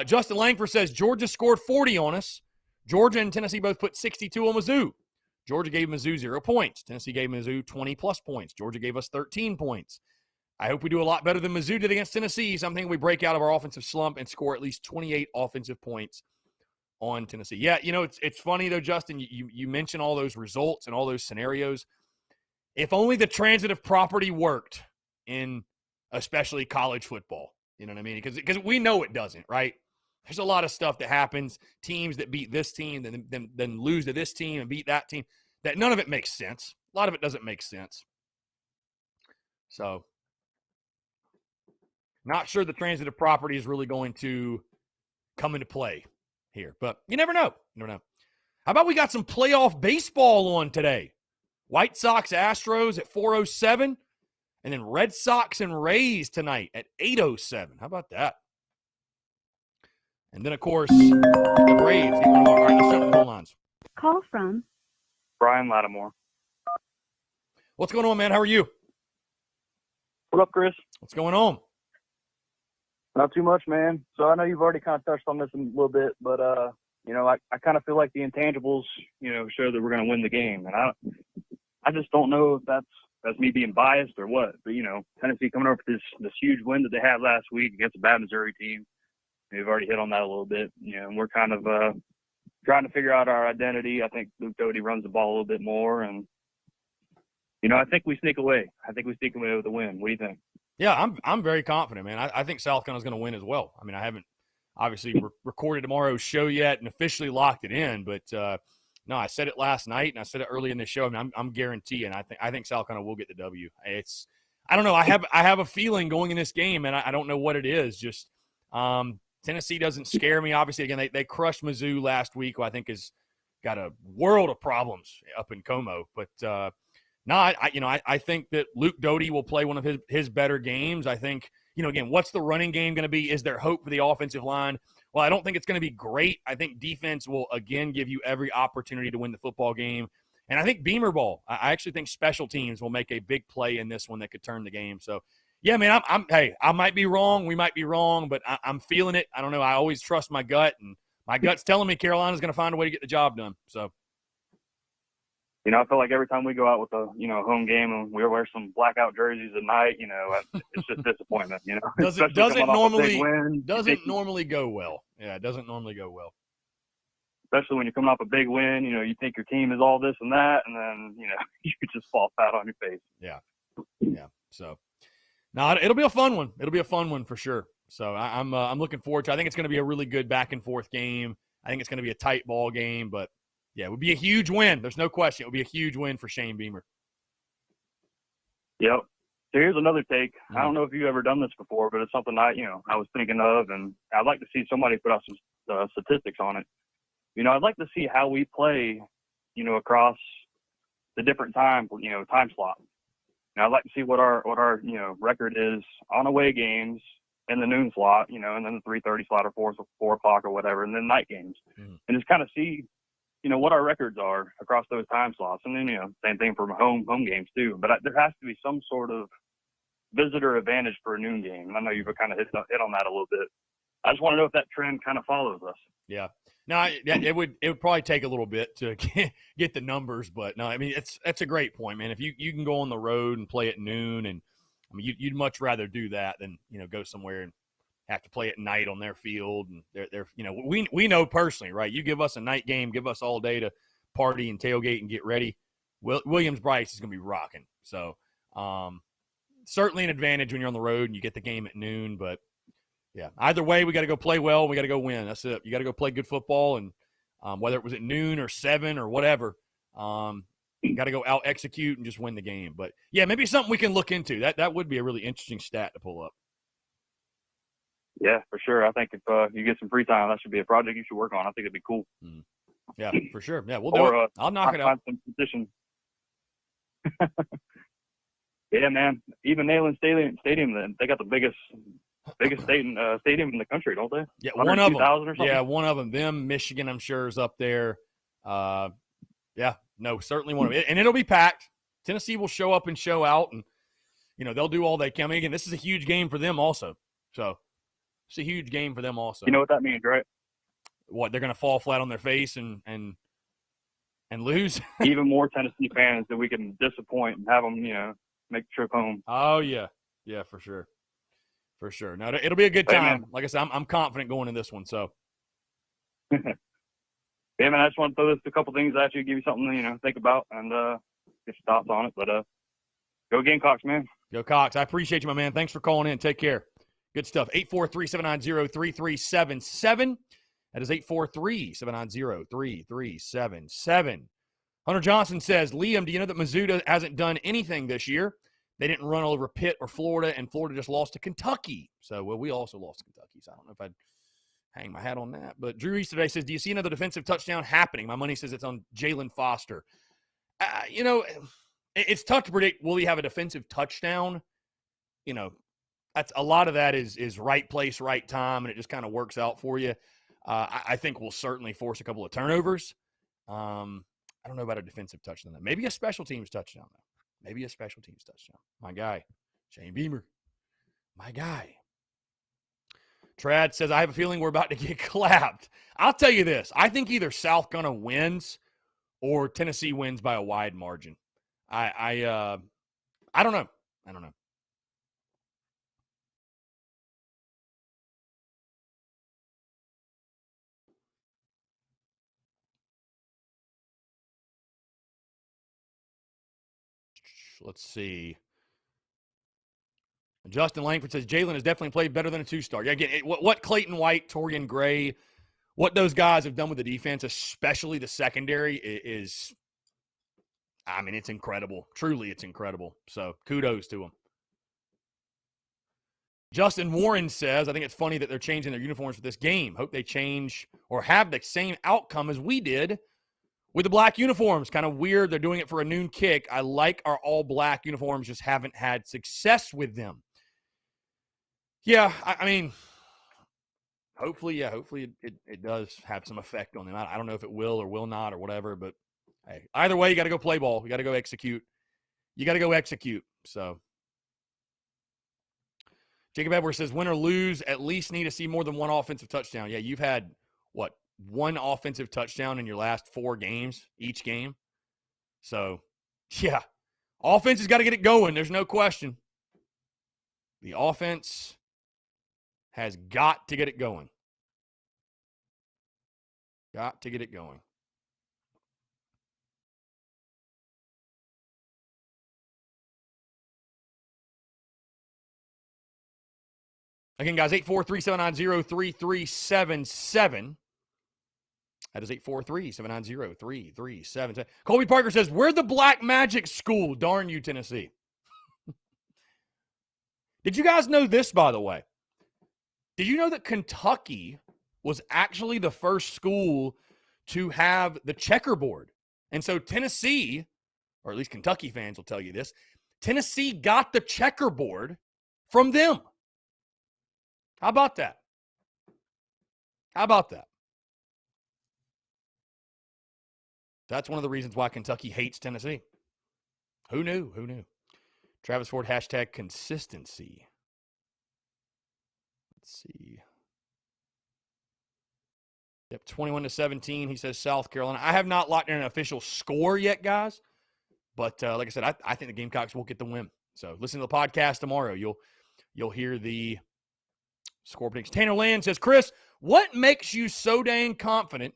Justin Langford says, Georgia scored 40 on us. Georgia and Tennessee both put 62 on Mizzou. Georgia gave Mizzou 0 points. Tennessee gave Mizzou 20-plus points. Georgia gave us 13 points. I hope we do a lot better than Mizzou did against Tennessee. So I'm thinking we break out of our offensive slump and score at least 28 offensive points on Tennessee. Yeah, it's funny, though, Justin. You mention all those results and all those scenarios. If only the transitive property worked in especially college football. You know what I mean? Because we know it doesn't, right? There's a lot of stuff that happens, teams that beat this team, then lose to this team and beat that team, that none of it makes sense. A lot of it doesn't make sense. So, not sure the transitive property is really going to come into play here, but you never know. You never know. How about we got some playoff baseball on today? White Sox, Astros at 4:07, and then Red Sox and Rays tonight at 8:07. How about that? And then, of course, the Braves. All right, let's jump to the lines. Call from Brian Lattimore. What's going on, man? How are you? What up, Chris? What's going on? Not too much, man. So I know you've already kind of touched on this a little bit, but I kind of feel like the intangibles, show that we're going to win the game, and I just don't know if that's me being biased or what. But Tennessee coming over with this huge win that they had last week against a bad Missouri team. We've already hit on that a little bit. And we're kind of trying to figure out our identity. I think Luke Doty runs the ball a little bit more, and I think we sneak away. I think we sneak away with a win. What do you think? Yeah, I'm very confident, man. I think South Carolina's going to win as well. I mean, I haven't obviously recorded tomorrow's show yet and officially locked it in, but no, I said it last night and I said it early in the show. I mean, I'm guaranteeing. I think South Carolina will get the W. I don't know. I have a feeling going in this game, and I don't know what it is. Just Tennessee doesn't scare me. Obviously, again, they crushed Mizzou last week, who I think has got a world of problems up in Como. But no, I think that Luke Doty will play one of his better games. I think, again, what's the running game going to be? Is there hope for the offensive line? Well, I don't think it's going to be great. I think defense will, again, give you every opportunity to win the football game. And I think Beamer ball. I actually think special teams will make a big play in this one that could turn the game. So, yeah, man, hey, I might be wrong. We might be wrong, but I'm feeling it. I don't know. I always trust my gut, and my gut's telling me Carolina's going to find a way to get the job done. So, I feel like every time we go out with a, home game and we wear some blackout jerseys at night, it's just disappointment, Doesn't normally go well. Yeah, it doesn't normally go well. Especially when you're coming off a big win, you think your team is all this and that, and then, you just fall flat on your face. Yeah. Yeah. So, no, it'll be a fun one. It'll be a fun one for sure. So I'm looking forward to it. I think it's going to be a really good back and forth game. I think it's going to be a tight ball game, but yeah, it would be a huge win. There's no question. It would be a huge win for Shane Beamer. Yep. So here's another take. I don't know if you've ever done this before, but it's something I was thinking of, and I'd like to see somebody put out some statistics on it. I'd like to see how we play, across the different time slots. I'd like to see what our record is on away games in the noon slot, and then the 3:30 slot or 4 o'clock or whatever, and then night games, and just kind of see, what our records are across those time slots, and then same thing for home games too. But there has to be some sort of visitor advantage for a noon game, and I know you've kind of hit on that a little bit. I just want to know if that trend kind of follows us. Yeah. No, it would probably take a little bit to get the numbers, but no, I mean that's a great point, man. If you can go on the road and play at noon, and I mean you'd much rather do that than go somewhere and have to play at night on their field, and they're we know personally, right? You give us a night game, give us all day to party and tailgate and get ready. Williams-Brice is going to be rocking. So certainly an advantage when you're on the road and you get the game at noon, but. Yeah. Either way, we got to go play well. We got to go win. That's it. You got to go play good football, and whether it was at noon or 7 or whatever, you got to go out execute and just win the game. But yeah, maybe something we can look into. That would be a really interesting stat to pull up. Yeah, for sure. I think if you get some free time, that should be a project you should work on. I think it'd be cool. Yeah, for sure. Yeah, we'll do it. I'll knock it out. Some position. Yeah, man. Even Neyland Stadium, they got the biggest stadium in the country, don't they? Yeah, one of them. Or something? Yeah, one of them. Them, Michigan, I'm sure, is up there. Yeah, no, certainly one of them. And it'll be packed. Tennessee will show up and show out, and they'll do all they can. I mean, again, this is a huge game for them also. So it's a huge game for them also. You know what that means, right? What, they're going to fall flat on their face and lose? Even more Tennessee fans that we can disappoint and have them, make the trip home. Oh yeah, yeah, for sure. For sure. No, it'll be a good time. Man. Like I said, I'm confident going in this one. So, yeah, man, I just want to throw a couple things at you, give you something to think about, and get your thoughts on it. But go Gamecocks, man. Go Cox. I appreciate you, my man. Thanks for calling in. Take care. Good stuff. 843-790-3377. That is 843-790-3377. Hunter Johnson says, Liam, do you know that Mizzou hasn't done anything this year? They didn't run all over Pitt or Florida, and Florida just lost to Kentucky. So, we also lost to Kentucky, so I don't know if I'd hang my hat on that. But Drew East today says, do you see another defensive touchdown happening? My money says it's on Jalen Foster. It's tough to predict, will he have a defensive touchdown? That's a lot of that is right place, right time, and it just kind of works out for you. I think we'll certainly force a couple of turnovers. I don't know about a defensive touchdown. Maybe a special teams touchdown, though. Maybe a special teams touchdown. My guy, Shane Beamer. My guy. Trad says, I have a feeling we're about to get clapped. I'll tell you this. I think either South Gunna wins or Tennessee wins by a wide margin. I don't know. I don't know. Let's see. Justin Langford says Jalen has definitely played better than a 2-star. Yeah, again, what Clayton White, Torian Gray, what those guys have done with the defense, especially the secondary, is, I mean, it's incredible. Truly, it's incredible. So kudos to them. Justin Warren says, I think it's funny that they're changing their uniforms for this game. Hope they change or have the same outcome as we did with the black uniforms. Kind of weird. They're doing it for a noon kick. I like our all-black uniforms, just haven't had success with them. Yeah, I mean, hopefully it does have some effect on them. I don't know if it will or will not or whatever, but hey, either way, you got to go play ball. You got to go execute. So Jacob Edwards says, win or lose, at least need to see more than one offensive touchdown. Yeah, you've had, one offensive touchdown in your last 4 games, each game. So, yeah, offense has got to get it going. There's no question. The offense has got to get it going. Got to get it going. Again, guys, 843-790-3377. That is 843-790-3377. Colby Parker says, we're the Black Magic School. Darn you, Tennessee. Did you guys know this, by the way? Did you know that Kentucky was actually the first school to have the checkerboard? And so Tennessee, or at least Kentucky fans will tell you this, Tennessee got the checkerboard from them. How about that? How about that? That's one of the reasons why Kentucky hates Tennessee. Who knew? Who knew? Travis Ford, hashtag consistency. Let's see. Yep, 21-17. He says South Carolina. I have not locked in an official score yet, guys. But like I said, I think the Gamecocks will get the win. So listen to the podcast tomorrow. You'll hear the score predictions. Tanner Land says, Chris, what makes you so dang confident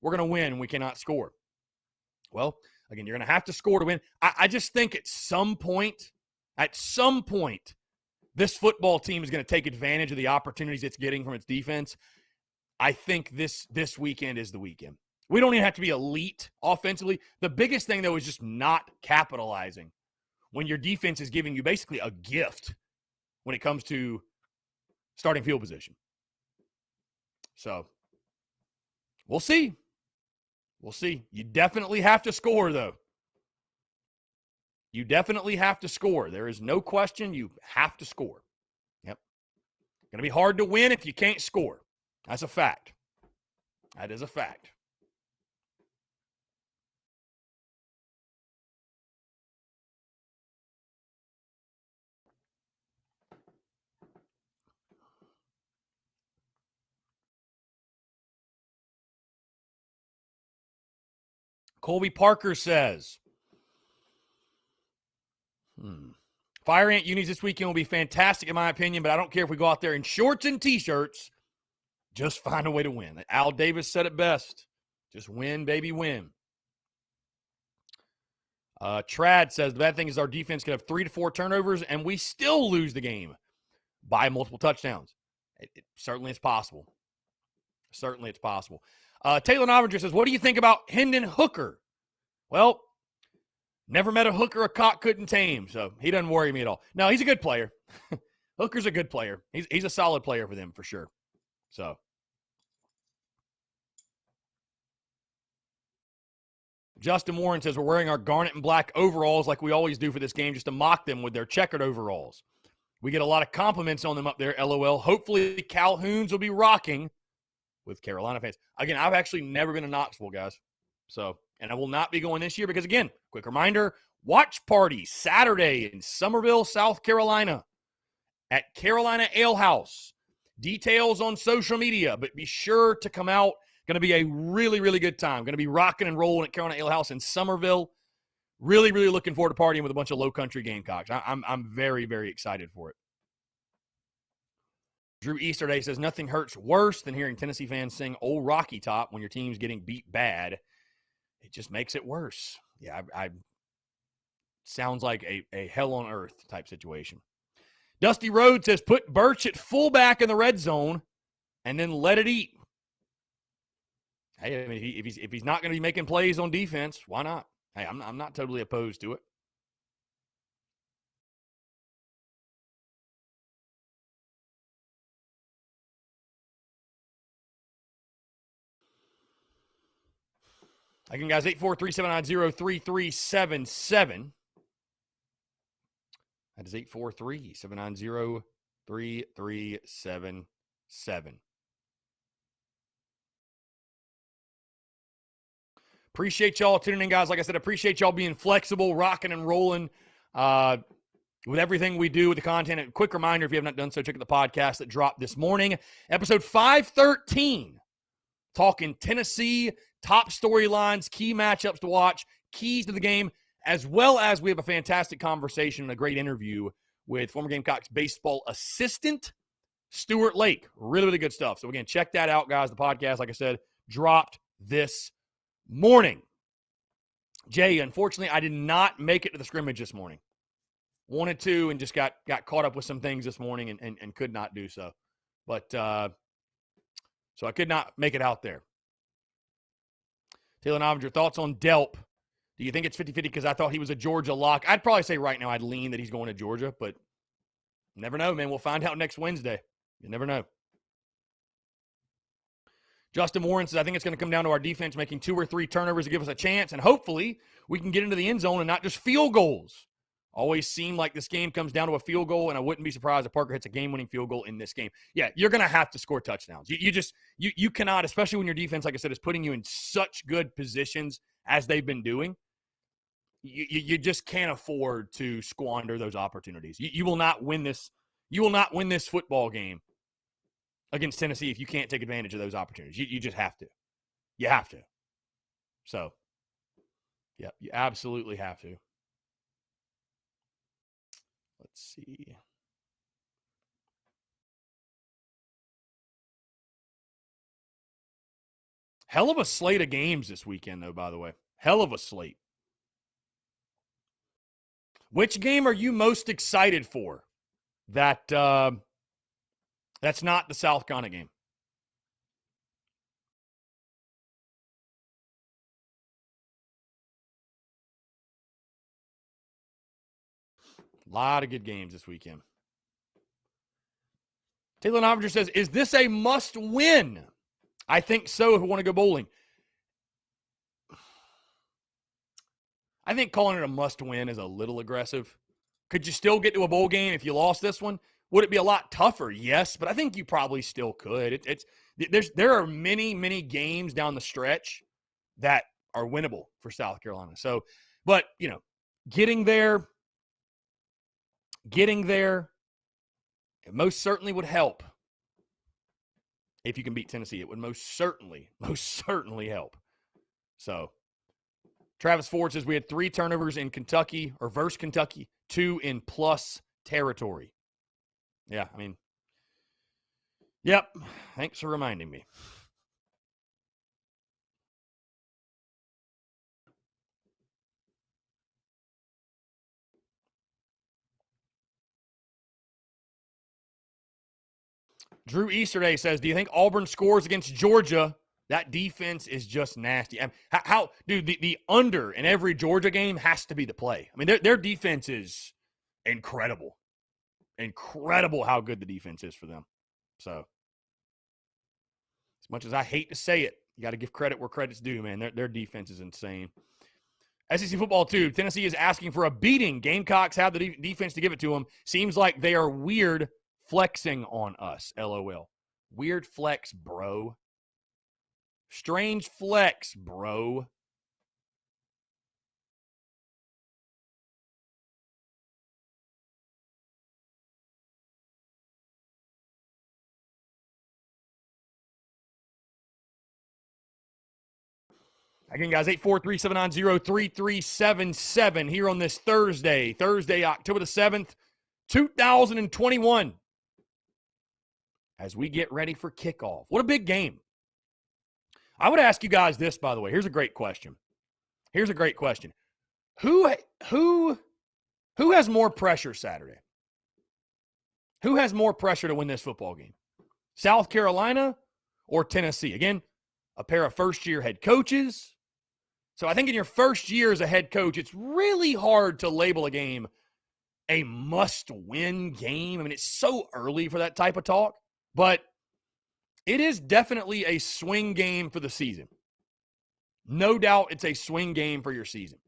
we're going to win and we cannot score? Well, again, you're going to have to score to win. I just think at some point, this football team is going to take advantage of the opportunities it's getting from its defense. I think this weekend is the weekend. We don't even have to be elite offensively. The biggest thing, though, is just not capitalizing when your defense is giving you basically a gift when it comes to starting field position. So we'll see. We'll see. You definitely have to score, though. You definitely have to score. There is no question you have to score. Yep. Going to be hard to win if you can't score. That's a fact. That is a fact. Colby Parker says, Fire Ant unis this weekend will be fantastic in my opinion, but I don't care if we go out there in shorts and T-shirts. Just find a way to win. Al Davis said it best. Just win, baby, win. Trad says, the bad thing is our defense can have 3 to 4 turnovers, and we still lose the game by multiple touchdowns. It certainly is possible. Certainly it's possible. Taylor Novinger says, what do you think about Hendon Hooker? Well, never met a hooker a cock couldn't tame, so he doesn't worry me at all. No, he's a good player. Hooker's a good player. He's a solid player for them for sure. So Justin Warren says we're wearing our garnet and black overalls like we always do for this game just to mock them with their checkered overalls. We get a lot of compliments on them up there, LOL. Hopefully Calhouns will be rocking with Carolina fans. Again, I've actually never been to Knoxville, guys. So, and I will not be going this year because, again, quick reminder, watch party Saturday in Summerville, South Carolina at Carolina Ale House. Details on social media, but be sure to come out. Going to be a really, really good time. Going to be rocking and rolling at Carolina Ale House in Summerville. Really, really looking forward to partying with a bunch of Low Country Gamecocks. I'm very, very excited for it. Drew Easterday says, nothing hurts worse than hearing Tennessee fans sing Old Rocky Top when your team's getting beat bad. It just makes it worse. Yeah, I sounds like a hell on earth type situation. Dusty Rhodes says, put Birch at fullback in the red zone and then let it eat. Hey, I mean, if he's not going to be making plays on defense, why not? Hey, I'm not totally opposed to it. Again, guys, 843-790-3377. That is 843-790-3377. Appreciate y'all tuning in, guys. Like I said, appreciate y'all being flexible, rocking and rolling with everything we do with the content. A quick reminder, if you have not done so, check out the podcast that dropped this morning. Episode 513, talking Tennessee, top storylines, key matchups to watch, keys to the game, as well as we have a fantastic conversation and a great interview with former Gamecocks baseball assistant Stuart Lake. Really, really good stuff. So, again, check that out, guys. The podcast, like I said, dropped this morning. Jay, unfortunately, I did not make it to the scrimmage this morning. Wanted to and just got caught up with some things this morning and could not do so. But so I could not make it out there. Taylor Novinger, thoughts on Delp? Do you think it's 50-50 because I thought he was a Georgia lock? I'd probably say right now I'd lean that he's going to Georgia, but never know, man. We'll find out next Wednesday. You never know. Justin Warren says, I think it's going to come down to our defense making 2 or 3 turnovers to give us a chance, and hopefully we can get into the end zone and not just field goals. Always seem like this game comes down to a field goal, and I wouldn't be surprised if Parker hits a game-winning field goal in this game. Yeah, you're going to have to score touchdowns. You cannot, especially when your defense, like I said, is putting you in such good positions as they've been doing. You just can't afford to squander those opportunities. You will not win this. You will not win this football game against Tennessee if you can't take advantage of those opportunities. You just have to. You have to. So, yeah, you absolutely have to. Let's see. Hell of a slate of games this weekend, though, by the way. Hell of a slate. Which game are you most excited for? That's not the South Carolina game. A lot of good games this weekend. Taylor Novinger says, is this a must win? I think so if we want to go bowling. I think calling it a must win is a little aggressive. Could you still get to a bowl game if you lost this one? Would it be a lot tougher? Yes, but I think you probably still could. There are many games down the stretch that are winnable for South Carolina. So, but getting there, it most certainly would help. If you can beat Tennessee, it would most certainly help. So, Travis Ford says we had 3 turnovers in Kentucky or versus Kentucky, 2 in plus territory. Yeah, I mean, yep. Thanks for reminding me. Drew Easterday says, do you think Auburn scores against Georgia? That defense is just nasty. Dude, the under in every Georgia game has to be the play. I mean, their defense is incredible. Incredible how good the defense is for them. So, as much as I hate to say it, you got to give credit where credit's due, man. Their defense is insane. SEC football, too. Tennessee is asking for a beating. Gamecocks have the defense to give it to them. Seems like they are weird flexing on us, LOL. Weird flex, bro. Strange flex, bro. Again, guys, 843-790-3377 here on this Thursday, October the 7th, 2021. As we get ready for kickoff. What a big game. I would ask you guys this, by the way. Here's a great question. Who has more pressure Saturday? Who has more pressure to win this football game? South Carolina or Tennessee? Again, a pair of first-year head coaches. So I think in your first year as a head coach, it's really hard to label a game a must-win game. I mean, it's so early for that type of talk, but it is definitely a swing game for the season. No doubt it's a swing game for your season.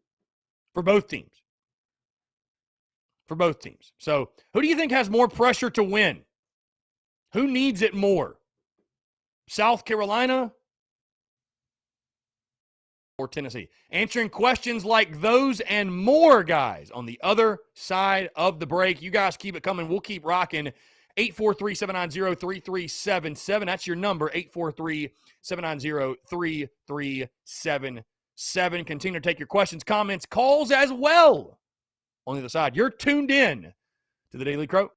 For both teams. So, who do you think has more pressure to win? Who needs it more? South Carolina or Tennessee? Answering questions like those and more, guys, on the other side of the break. You guys keep it coming. We'll keep rocking. 843-790-3377. That's your number, 843-790-3377. Continue to take your questions, comments, calls as well. On the other side, you're tuned in to the Daily Crow.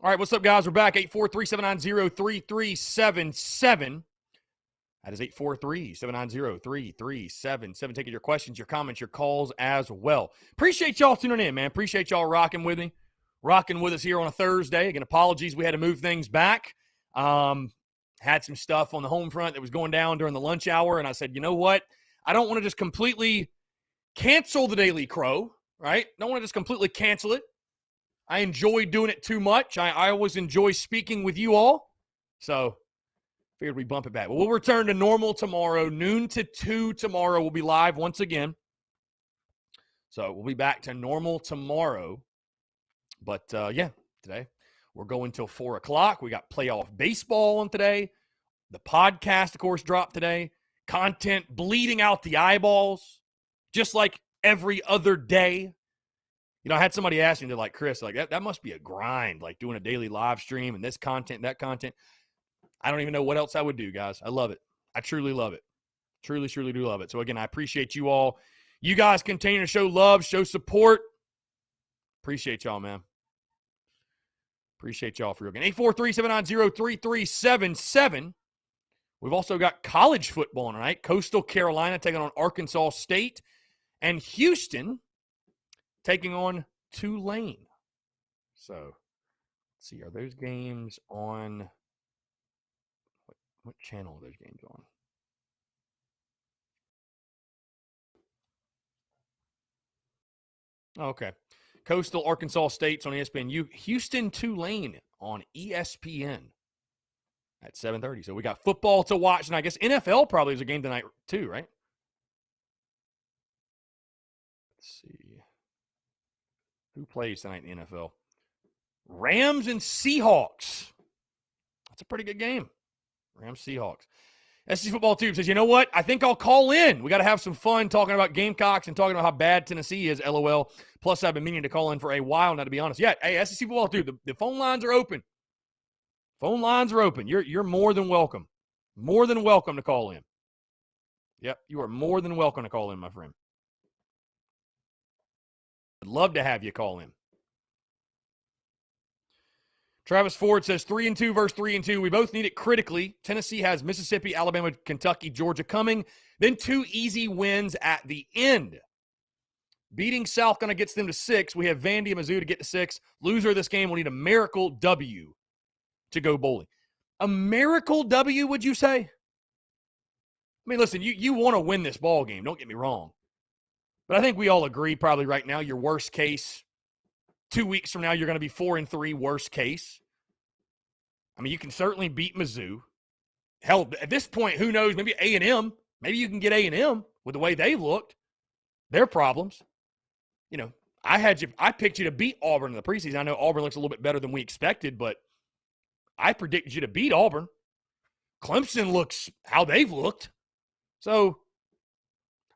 All right, what's up, guys? We're back. 843-790-3377. That is 843-790-3377. Taking your questions, your comments, your calls as well. Appreciate y'all tuning in, man. Appreciate y'all rocking with me, rocking with us here on a Thursday. Again, apologies. We had to move things back. Had some stuff on the home front that was going down during the lunch hour, and I said, you know what? I don't want to just completely cancel the Daily Crow, right? Don't want to just completely cancel it. I enjoy doing it too much. I always enjoy speaking with you all. So figured we bump it back. Well, we'll return to normal tomorrow. Noon to 2 tomorrow. We'll be live once again. So we'll be back to normal tomorrow. But, yeah, today we're going till 4 o'clock. We got playoff baseball on today. The podcast, of course, dropped today. Content bleeding out the eyeballs, just like every other day. You know, I had somebody ask me, they're like, Chris, like that must be a grind, like doing a daily live stream and this content, that content. I don't even know what else I would do, guys. I love it. I truly love it. Truly, truly do love it. So, again, I appreciate you all. You guys continue to show love, show support. Appreciate y'all, man. Appreciate y'all for real. Again, 843-790-3377. We've also got college football tonight. Coastal Carolina taking on Arkansas State. And Houston taking on Tulane. So, let's see. Are those games on... What channel are those games on? Okay. Coastal Arkansas State's on ESPN. Houston Tulane on ESPN at 7:30. So we got football to watch, and I guess NFL probably is a game tonight too, right? Let's see. Who plays tonight in the NFL? Rams and Seahawks. That's a pretty good game. Rams, Seahawks. SEC Football Tube says, you know what? I think I'll call in. We got to have some fun talking about Gamecocks and talking about how bad Tennessee is, LOL. Plus, I've been meaning to call in for a while now, to be honest. Yeah, hey, SEC Football Tube, the phone lines are open. Phone lines are open. You're more than welcome. More than welcome to call in. Yep, you are more than welcome to call in, my friend. I'd love to have you call in. Travis Ford says 3-2 versus 3-2. We both need it critically. Tennessee has Mississippi, Alabama, Kentucky, Georgia coming. Then 2 easy wins at the end. Beating South Carolina gets them to 6. We have Vandy and Mizzou to get to 6. Loser of this game will need a miracle W to go bowling. A miracle W, would you say? I mean, listen, you want to win this ball game. Don't get me wrong. But I think we all agree probably right now your worst case, 2 weeks from now, you're going to be 4-3 worst case. I mean, you can certainly beat Mizzou. Hell, at this point, who knows? Maybe A&M. Maybe you can get A&M with the way they've looked. Their problems. You know, I picked you to beat Auburn in the preseason. I know Auburn looks a little bit better than we expected, but I predicted you to beat Auburn. Clemson looks how they've looked. So,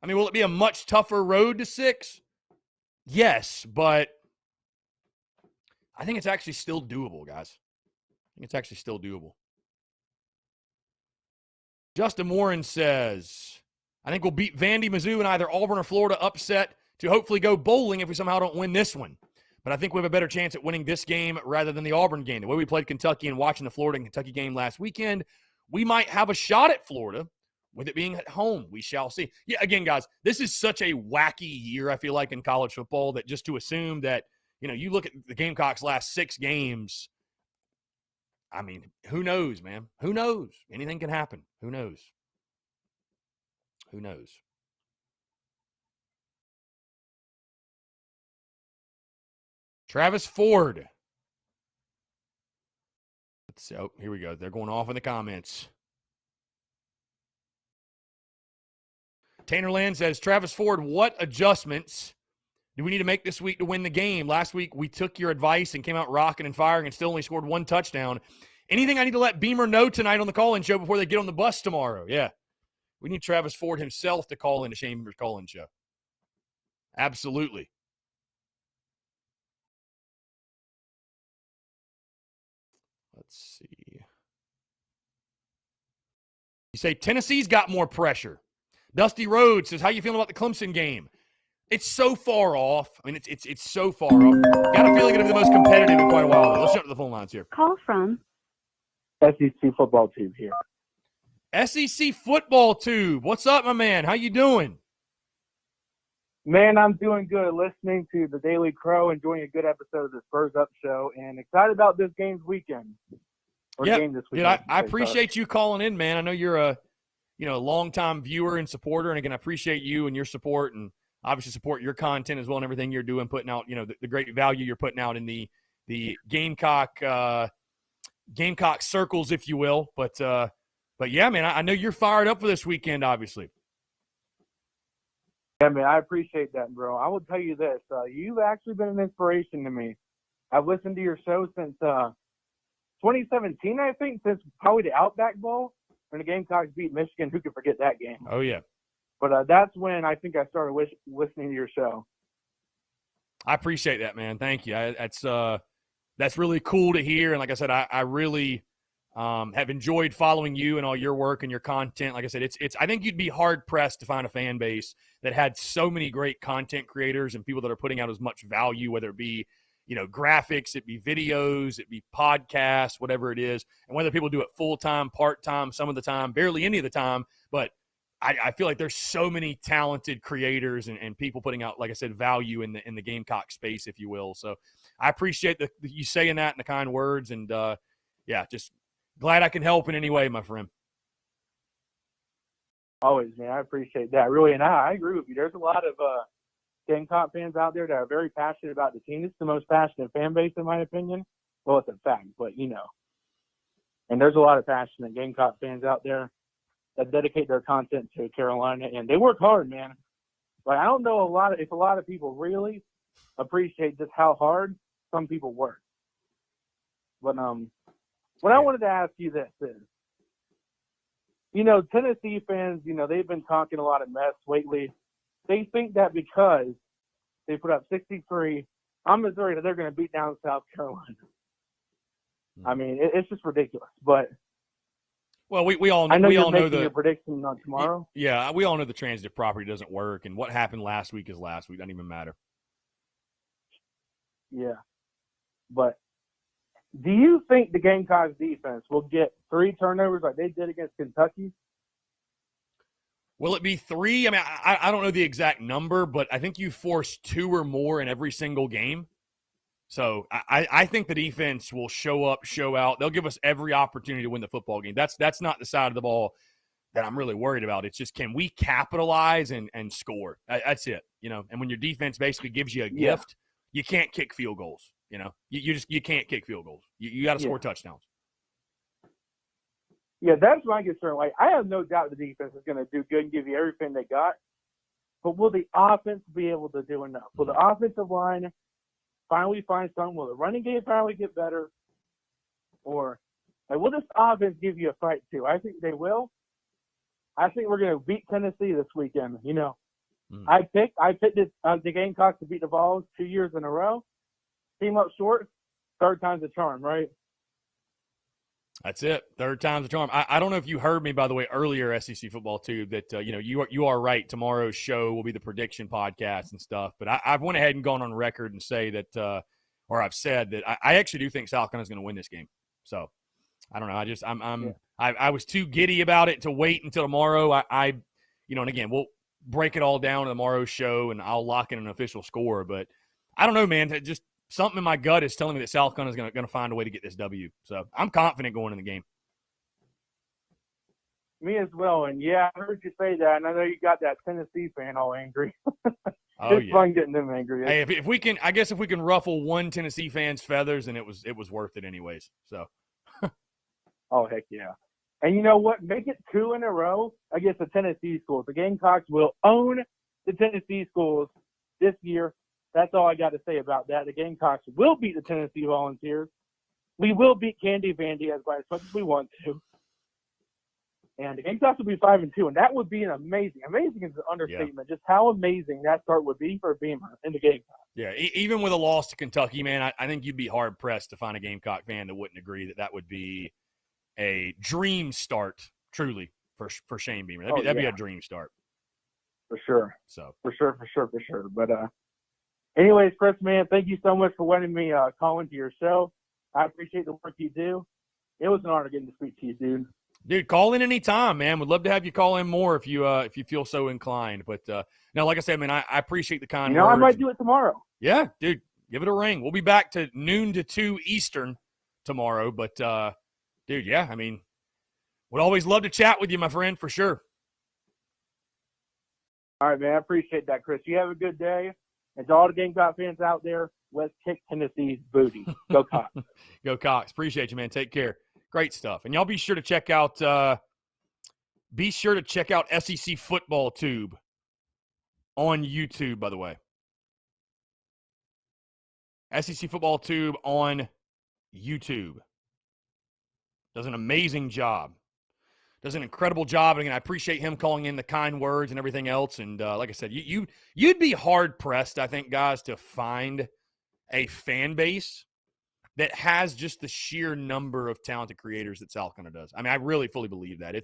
I mean, will it be a much tougher road to 6? Yes, but I think it's actually still doable, guys. I think it's actually still doable. Justin Warren says, I think we'll beat Vandy, Mizzou, and either Auburn or Florida upset to hopefully go bowling if we somehow don't win this one. But I think we have a better chance at winning this game rather than the Auburn game. The way we played Kentucky and watching the Florida and Kentucky game last weekend, we might have a shot at Florida with it being at home. We shall see. Yeah, again, guys, this is such a wacky year, I feel like, in college football that just to assume that, you know, you look at the Gamecocks' last 6 games, I mean, who knows, man? Who knows? Anything can happen. Who knows? Who knows? Travis Ford. Let's see. Oh, here we go. They're going off in the comments. Tanner Land says, Travis Ford, what adjustments do we need to make this week to win the game? Last week, we took your advice and came out rocking and firing and still only scored 1 touchdown. Anything I need to let Beamer know tonight on the call-in show before they get on the bus tomorrow? Yeah. We need Travis Ford himself to call in to Shane Beamer's call-in show. Absolutely. Let's see. You say Tennessee's got more pressure. Dusty Rhodes says, how you feeling about the Clemson game? It's so far off. I mean, it's so far off. Got a feeling it'll be the most competitive in quite a while, though. Let's jump to the phone lines here. Call from SEC football tube here. SEC football tube. What's up, my man? How you doing? Man, I'm doing good. Listening to the Daily Crow, enjoying a good episode of the Spurs Up Show, and excited about this game's weekend. Game this dude, weekend. I appreciate you calling in, man. I know you're a longtime viewer and supporter, and again, I appreciate you and your support, and obviously support your content as well and everything you're doing, putting out, the great value you're putting out in the Gamecock circles, if you will. But yeah, man, I know you're fired up for this weekend, obviously. Yeah, man, I appreciate that, bro. I will tell you this. You've actually been an inspiration to me. I've listened to your show since 2017, I think, since probably the Outback Bowl when the Gamecocks beat Michigan. Who could forget that game? Oh, yeah. But that's when I think I started listening to your show. I appreciate that, man. Thank you. That's really cool to hear. And like I said, I really have enjoyed following you and all your work and your content. Like I said, it's. I think you'd be hard pressed to find a fan base that had so many great content creators and people that are putting out as much value, whether it be graphics, it be videos, it be podcasts, whatever it is, and whether people do it full time, part time, some of the time, barely any of the time. But I feel like there's so many talented creators and people putting out, like I said, value in the Gamecock space, if you will. So I appreciate you saying that and the kind words, and yeah, just glad I can help in any way, my friend. Always, man. I appreciate that, really. And I agree with you. There's a lot of Gamecock fans out there that are very passionate about the team. It's the most passionate fan base, in my opinion. Well, it's a fact, but And there's a lot of passionate Gamecock fans out there that dedicate their content to Carolina, and they work hard, man. Like, I don't know if a lot of people really appreciate just how hard some people work. But what I wanted to ask you this is, Tennessee fans, they've been talking a lot of mess lately. They think that because they put up 63 on Missouri that they're going to beat down South Carolina. I mean, it's just ridiculous. But well, we all know. I know we you're all know making your prediction on tomorrow. Yeah, we all know the transitive property doesn't work, and what happened last week is last week. Doesn't even matter. Yeah, but do you think the Gamecocks defense will get 3 turnovers like they did against Kentucky? Will it be 3? I mean, I don't know the exact number, but I think you force 2 or more in every single game. So I think the defense will show up, show out. They'll give us every opportunity to win the football game. That's not the side of the ball that I'm really worried about. It's just, can we capitalize and score? That's it. And when your defense basically gives you a gift, you can't kick field goals. You can't kick field goals. You got to score touchdowns. Yeah, that's my concern. Like, I have no doubt the defense is going to do good and give you everything they got. But will the offense be able to do enough? Will the offensive line finally find something? Will the running game finally get better? Or will this offense give you a fight too? I think they will. I think we're going to beat Tennessee this weekend. I picked the Gamecocks to beat the Vols 2 years in a row. Came up short. Third time's a charm, right? That's it. Third time's a charm. I don't know if you heard me, by the way, earlier, SEC football too, that you are right. Tomorrow's show will be the prediction podcast and stuff. But I've went ahead and gone on record and say that, or I've said that I actually do think South Carolina's going to win this game. So I don't know. I was too giddy about it to wait until tomorrow. And again, we'll break it all down in tomorrow's show and I'll lock in an official score. But I don't know, man. Just something in my gut is telling me that South Carolina is going to find a way to get this W. So I'm confident going in the game. Me as well. And, yeah, I heard you say that. And I know you got that Tennessee fan all angry. Oh, it's fun getting them angry. Hey, if we can, I guess if we can ruffle one Tennessee fan's feathers, then it was worth it anyways. So. Oh, heck yeah. And you know what? Make it 2 in a row against the Tennessee schools. The Gamecocks will own the Tennessee schools this year. That's all I got to say about that. The Gamecocks will beat the Tennessee Volunteers. We will beat Candy Vandy as much as we want to. And the Gamecocks will be 5-2, and that would be an amazing is an understatement, just how amazing that start would be for Beamer in the Gamecocks. Yeah, even with a loss to Kentucky, man, I think you'd be hard-pressed to find a Gamecock fan that wouldn't agree that would be a dream start, truly, for Shane Beamer. That'd be a dream start. For sure. So For sure. But anyways, Chris, man, thank you so much for letting me call into your show. I appreciate the work you do. It was an honor getting to speak to you, dude. Call in anytime, man. Would love to have you call in more if you feel so inclined. But no, like I said, man, I appreciate the kind words. I might do it tomorrow. Yeah, dude, give it a ring. We'll be back to noon to 2 Eastern tomorrow. But dude, yeah, I mean, would always love to chat with you, my friend, for sure. All right, man. I appreciate that, Chris. You have a good day. And to all the Gamecock fans out there, let's kick Tennessee's booty. Go Cox. Go Cox. Appreciate you, man. Take care. Great stuff. And y'all be sure to check out SEC Football Tube on YouTube, by the way. SEC Football Tube on YouTube. Does an amazing job. Does an incredible job. And again, I appreciate him calling in the kind words and everything else. And like I said, you'd be hard-pressed, I think, guys, to find a fan base that has just the sheer number of talented creators that South Carolina does. I mean, I really fully believe that.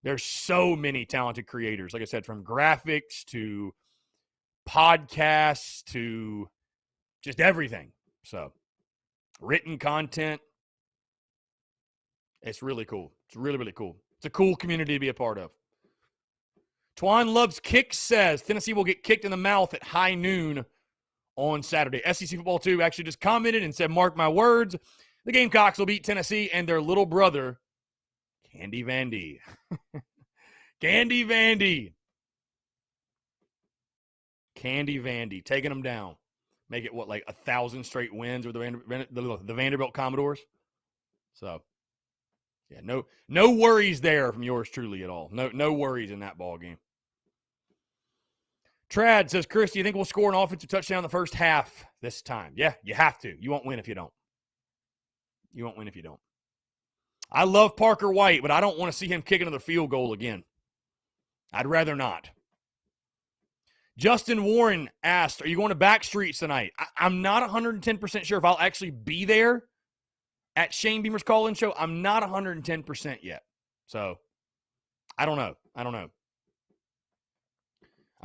There's so many talented creators, like I said, from graphics to podcasts to just everything. So, written content. It's really cool. It's really, really cool. It's a cool community to be a part of. Twan Loves Kicks says Tennessee will get kicked in the mouth at high noon on Saturday. SEC Football 2 actually just commented and said, mark my words, the Gamecocks will beat Tennessee and their little brother, Candy Vandy. Candy Vandy. Candy Vandy. Taking them down. Make it, what, like 1,000 straight wins with the Vanderbilt Commodores? So, yeah, no worries there from yours truly at all. No worries in that ball game. Trad says, Chris, do you think we'll score an offensive touchdown in the first half this time? Yeah, you have to. You won't win if you don't. You won't win if you don't. I love Parker White, but I don't want to see him kick another field goal again. I'd rather not. Justin Warren asked, are you going to Backstreets tonight? I'm not 110% sure if I'll actually be there at Shane Beamer's call-in show. I'm not 110% yet. So, I don't know. I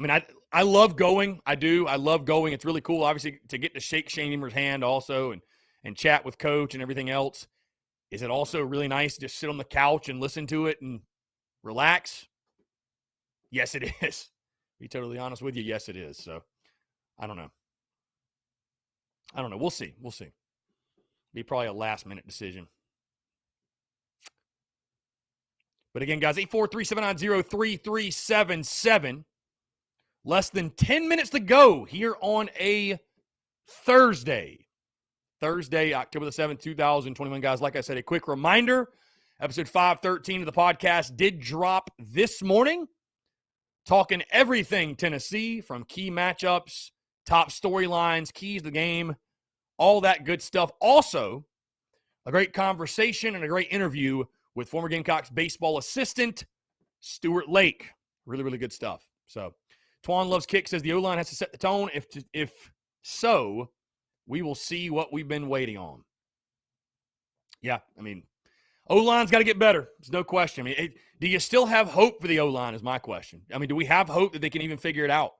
mean, I love going. I do. I love going. It's really cool, obviously, to get to shake Shane Beamer's hand also and chat with Coach and everything else. Is it also really nice to just sit on the couch and listen to it and relax? Yes, it is. To be totally honest with you, yes, it is. So, I don't know. We'll see. Be probably a last-minute decision. But again, guys, 843-790-3377. Less than 10 minutes to go here on a Thursday. October the 7th, 2021. Guys, like I said, a quick reminder, episode 513 of the podcast did drop this morning. Talking everything Tennessee, from key matchups, top storylines, keys to the game, all that good stuff. Also, a great conversation and a great interview with former Gamecocks baseball assistant, Stuart Lake. Really, really good stuff. So, Twan Loves Kick says the O-line has to set the tone. If so, we will see what we've been waiting on. Yeah, I mean, O-line's got to get better. There's no question. I mean, do you still have hope for the O-line is my question. I mean, do we have hope that they can even figure it out?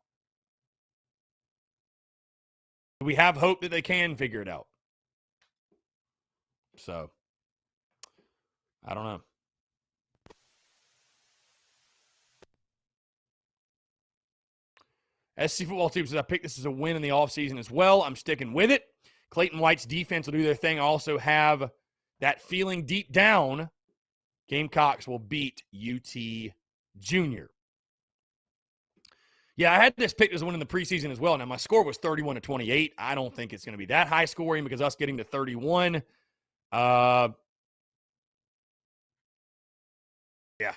Do we have hope that they can figure it out? So, I don't know. SC Football Tube says, I picked this as a win in the offseason as well. I'm sticking with it. Clayton White's defense will do their thing. I also have that feeling deep down, Gamecocks will beat UT Junior. Yeah, I had this picked as a win in the preseason as well. Now, my score was 31-28. I don't think it's going to be that high scoring because us getting to 31. Yeah,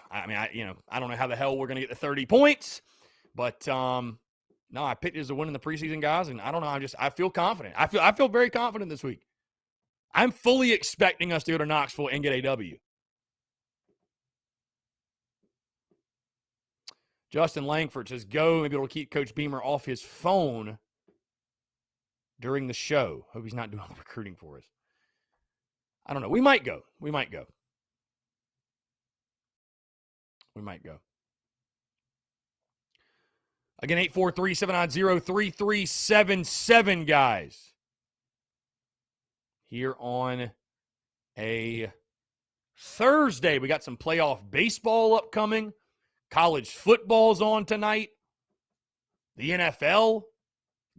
I mean, I don't know how the hell we're going to get to 30 points, but no, I picked it as a win in the preseason, guys, and I don't know. I feel confident. I feel very confident this week. I'm fully expecting us to go to Knoxville and get a W. Justin Langford says, go. Maybe it'll keep Coach Beamer off his phone during the show. Hope he's not doing the recruiting for us. I don't know. We might go. Again, 843-790-3377, guys. Here on a Thursday, we got some playoff baseball upcoming. College football's on tonight. The NFL.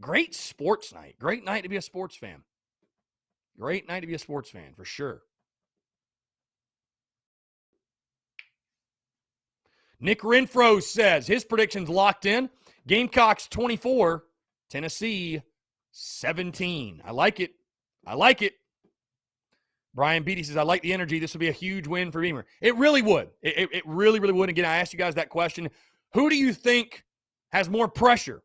Great sports night. Great night to be a sports fan. Great night to be a sports fan, for sure. Nick Renfro says his prediction's locked in. Gamecocks 24, Tennessee 17. I like it. I like it. Brian Beatty says, I like the energy. This will be a huge win for Beamer. It really would. It really, really would. Again, I asked you guys that question. Who do you think has more pressure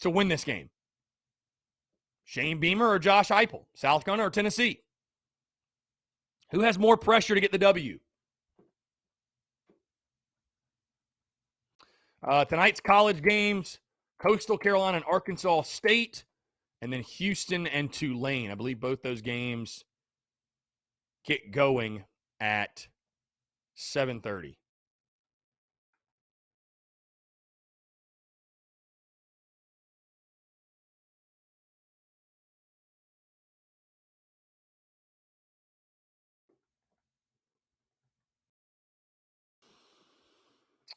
to win this game? Shane Beamer or Josh Heupel? South Carolina or Tennessee? Who has more pressure to get the W? Tonight's college games, Coastal Carolina and Arkansas State, and then Houston and Tulane. I believe both those games get going at 7:30.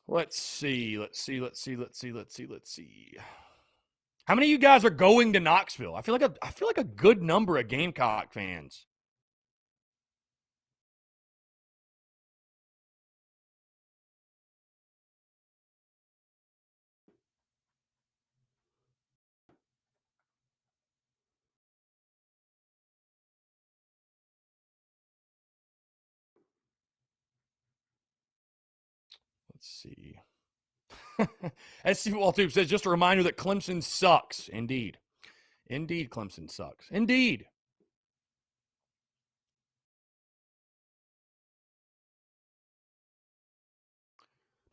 Let's see. How many of you guys are going to Knoxville? I feel like a good number of Gamecock fans. Let's see. SC Football Tube says, just a reminder that Clemson sucks. Indeed. Indeed, Clemson sucks. Indeed.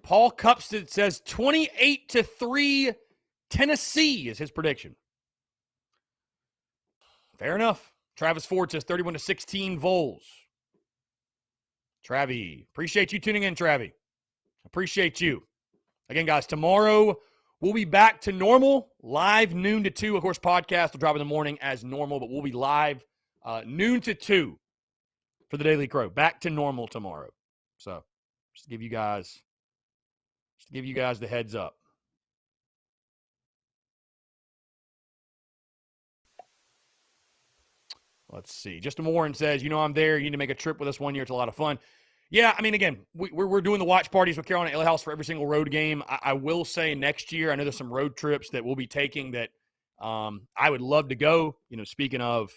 Paul Cupstead says 28-3 Tennessee is his prediction. Fair enough. Travis Ford says 31-16 Vols. Travie. Appreciate you tuning in, Travie. Appreciate you. Again, guys, tomorrow we'll be back to normal, live noon to 2. Of course, podcast will drop in the morning as normal, but we'll be live noon to 2 for the Daily Crow. Back to normal tomorrow. So just to give you guys the heads up. Let's see. Justin Warren says, I'm there. You need to make a trip with us one year. It's a lot of fun. Yeah, I mean, again, we're doing the watch parties with Carolina Ale House for every single road game. I will say next year, I know there's some road trips that we'll be taking that I would love to go. Speaking of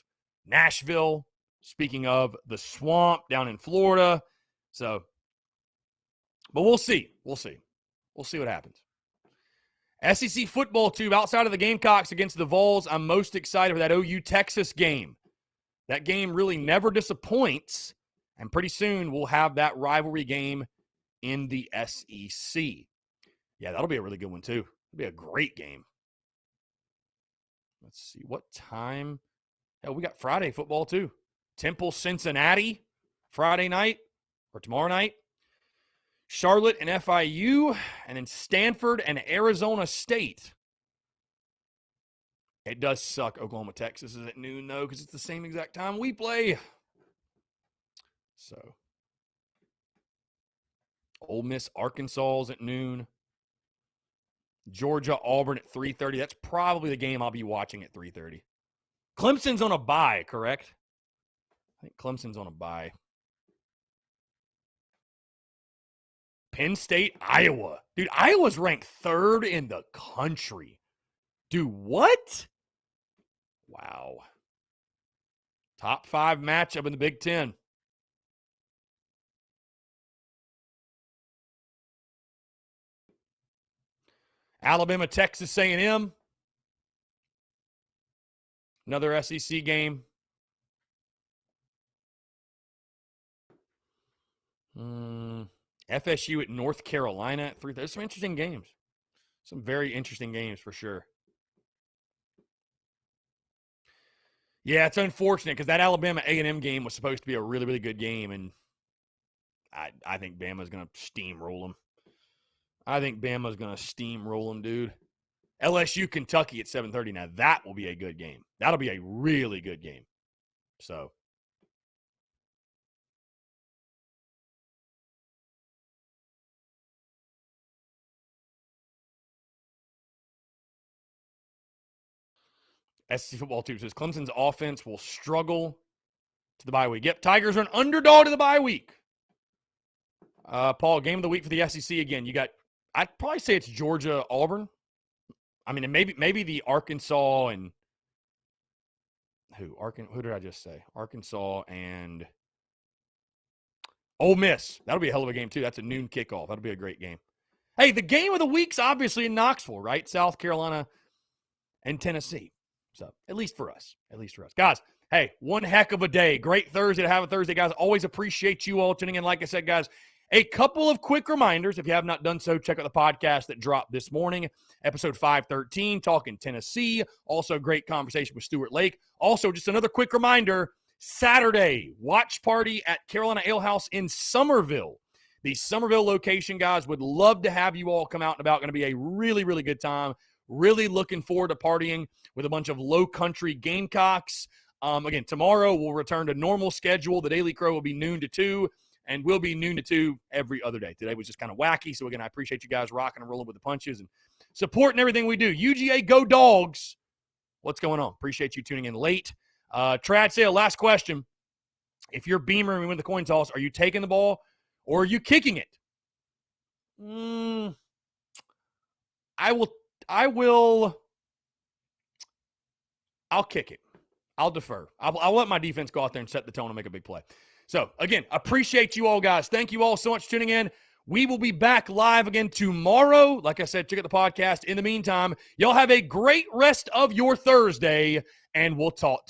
Nashville, speaking of the Swamp down in Florida. So, but we'll see. We'll see what happens. SEC football tube, outside of the Gamecocks against the Vols, I'm most excited for that OU Texas game. That game really never disappoints. And pretty soon we'll have that rivalry game in the SEC. Yeah, that'll be a really good one too. It'll be a great game. Let's see. What time? Hell, we got Friday football too. Temple, Cincinnati, Friday night or tomorrow night. Charlotte and FIU, and then Stanford and Arizona State. It does suck Oklahoma, Texas is at noon, though, because it's the same exact time we play. So, Ole Miss, Arkansas is at noon. Georgia, Auburn at 3:30. That's probably the game I'll be watching at 3:30. Clemson's on a bye, correct? I think Clemson's on a bye. Penn State, Iowa. Dude, Iowa's ranked 3rd in the country. Dude, what? Wow. Top 5 matchup in the Big Ten. Alabama, Texas A&M. Another SEC game. FSU at North Carolina at 3:30. There's some interesting games. Some very interesting games for sure. Yeah, it's unfortunate because that Alabama A&M game was supposed to be a really, really good game, and I think Bama's going to steamroll them. I think Bama's going to steamroll them, dude. LSU, Kentucky at 7:30. Now, that will be a good game. That'll be a really good game. So, SEC football too says Clemson's offense will struggle to the bye week. Yep, Tigers are an underdog to the bye week. Paul, game of the week for the SEC again. You got, I'd probably say it's Georgia, Auburn. I mean, and maybe the Arkansas and who did I just say? Arkansas and Ole Miss. That'll be a hell of a game too. That's a noon kickoff. That'll be a great game. Hey, the game of the week's obviously in Knoxville, right? South Carolina and Tennessee. So at least for us. Guys, hey, one heck of a day. Great Thursday to have a Thursday, guys. Always appreciate you all tuning in. Like I said, guys, a couple of quick reminders. If you have not done so, check out the podcast that dropped this morning, episode 513, talking Tennessee. Also, great conversation with Stuart Lake. Also, just another quick reminder, Saturday, watch party at Carolina Ale House in Somerville. The Somerville location, guys, would love to have you all come out and about. Going to be a really, really good time. Really looking forward to partying with a bunch of low country Gamecocks. Again, tomorrow we'll return to normal schedule. The Daily Crow will be noon to 2. And we'll be noon to 2 every other day. Today was just kind of wacky. So, again, I appreciate you guys rocking and rolling with the punches and supporting everything we do. UGA, go Dogs. What's going on? Appreciate you tuning in late. Trad Sale, last question. If you're Beamer and we win the coin toss, are you taking the ball or are you kicking it? I'll kick it. I'll defer. I'll let my defense go out there and set the tone and make a big play. So, again, appreciate you all, guys. Thank you all so much for tuning in. We will be back live again tomorrow. Like I said, check out the podcast. In the meantime, y'all have a great rest of your Thursday, and we'll talk to you.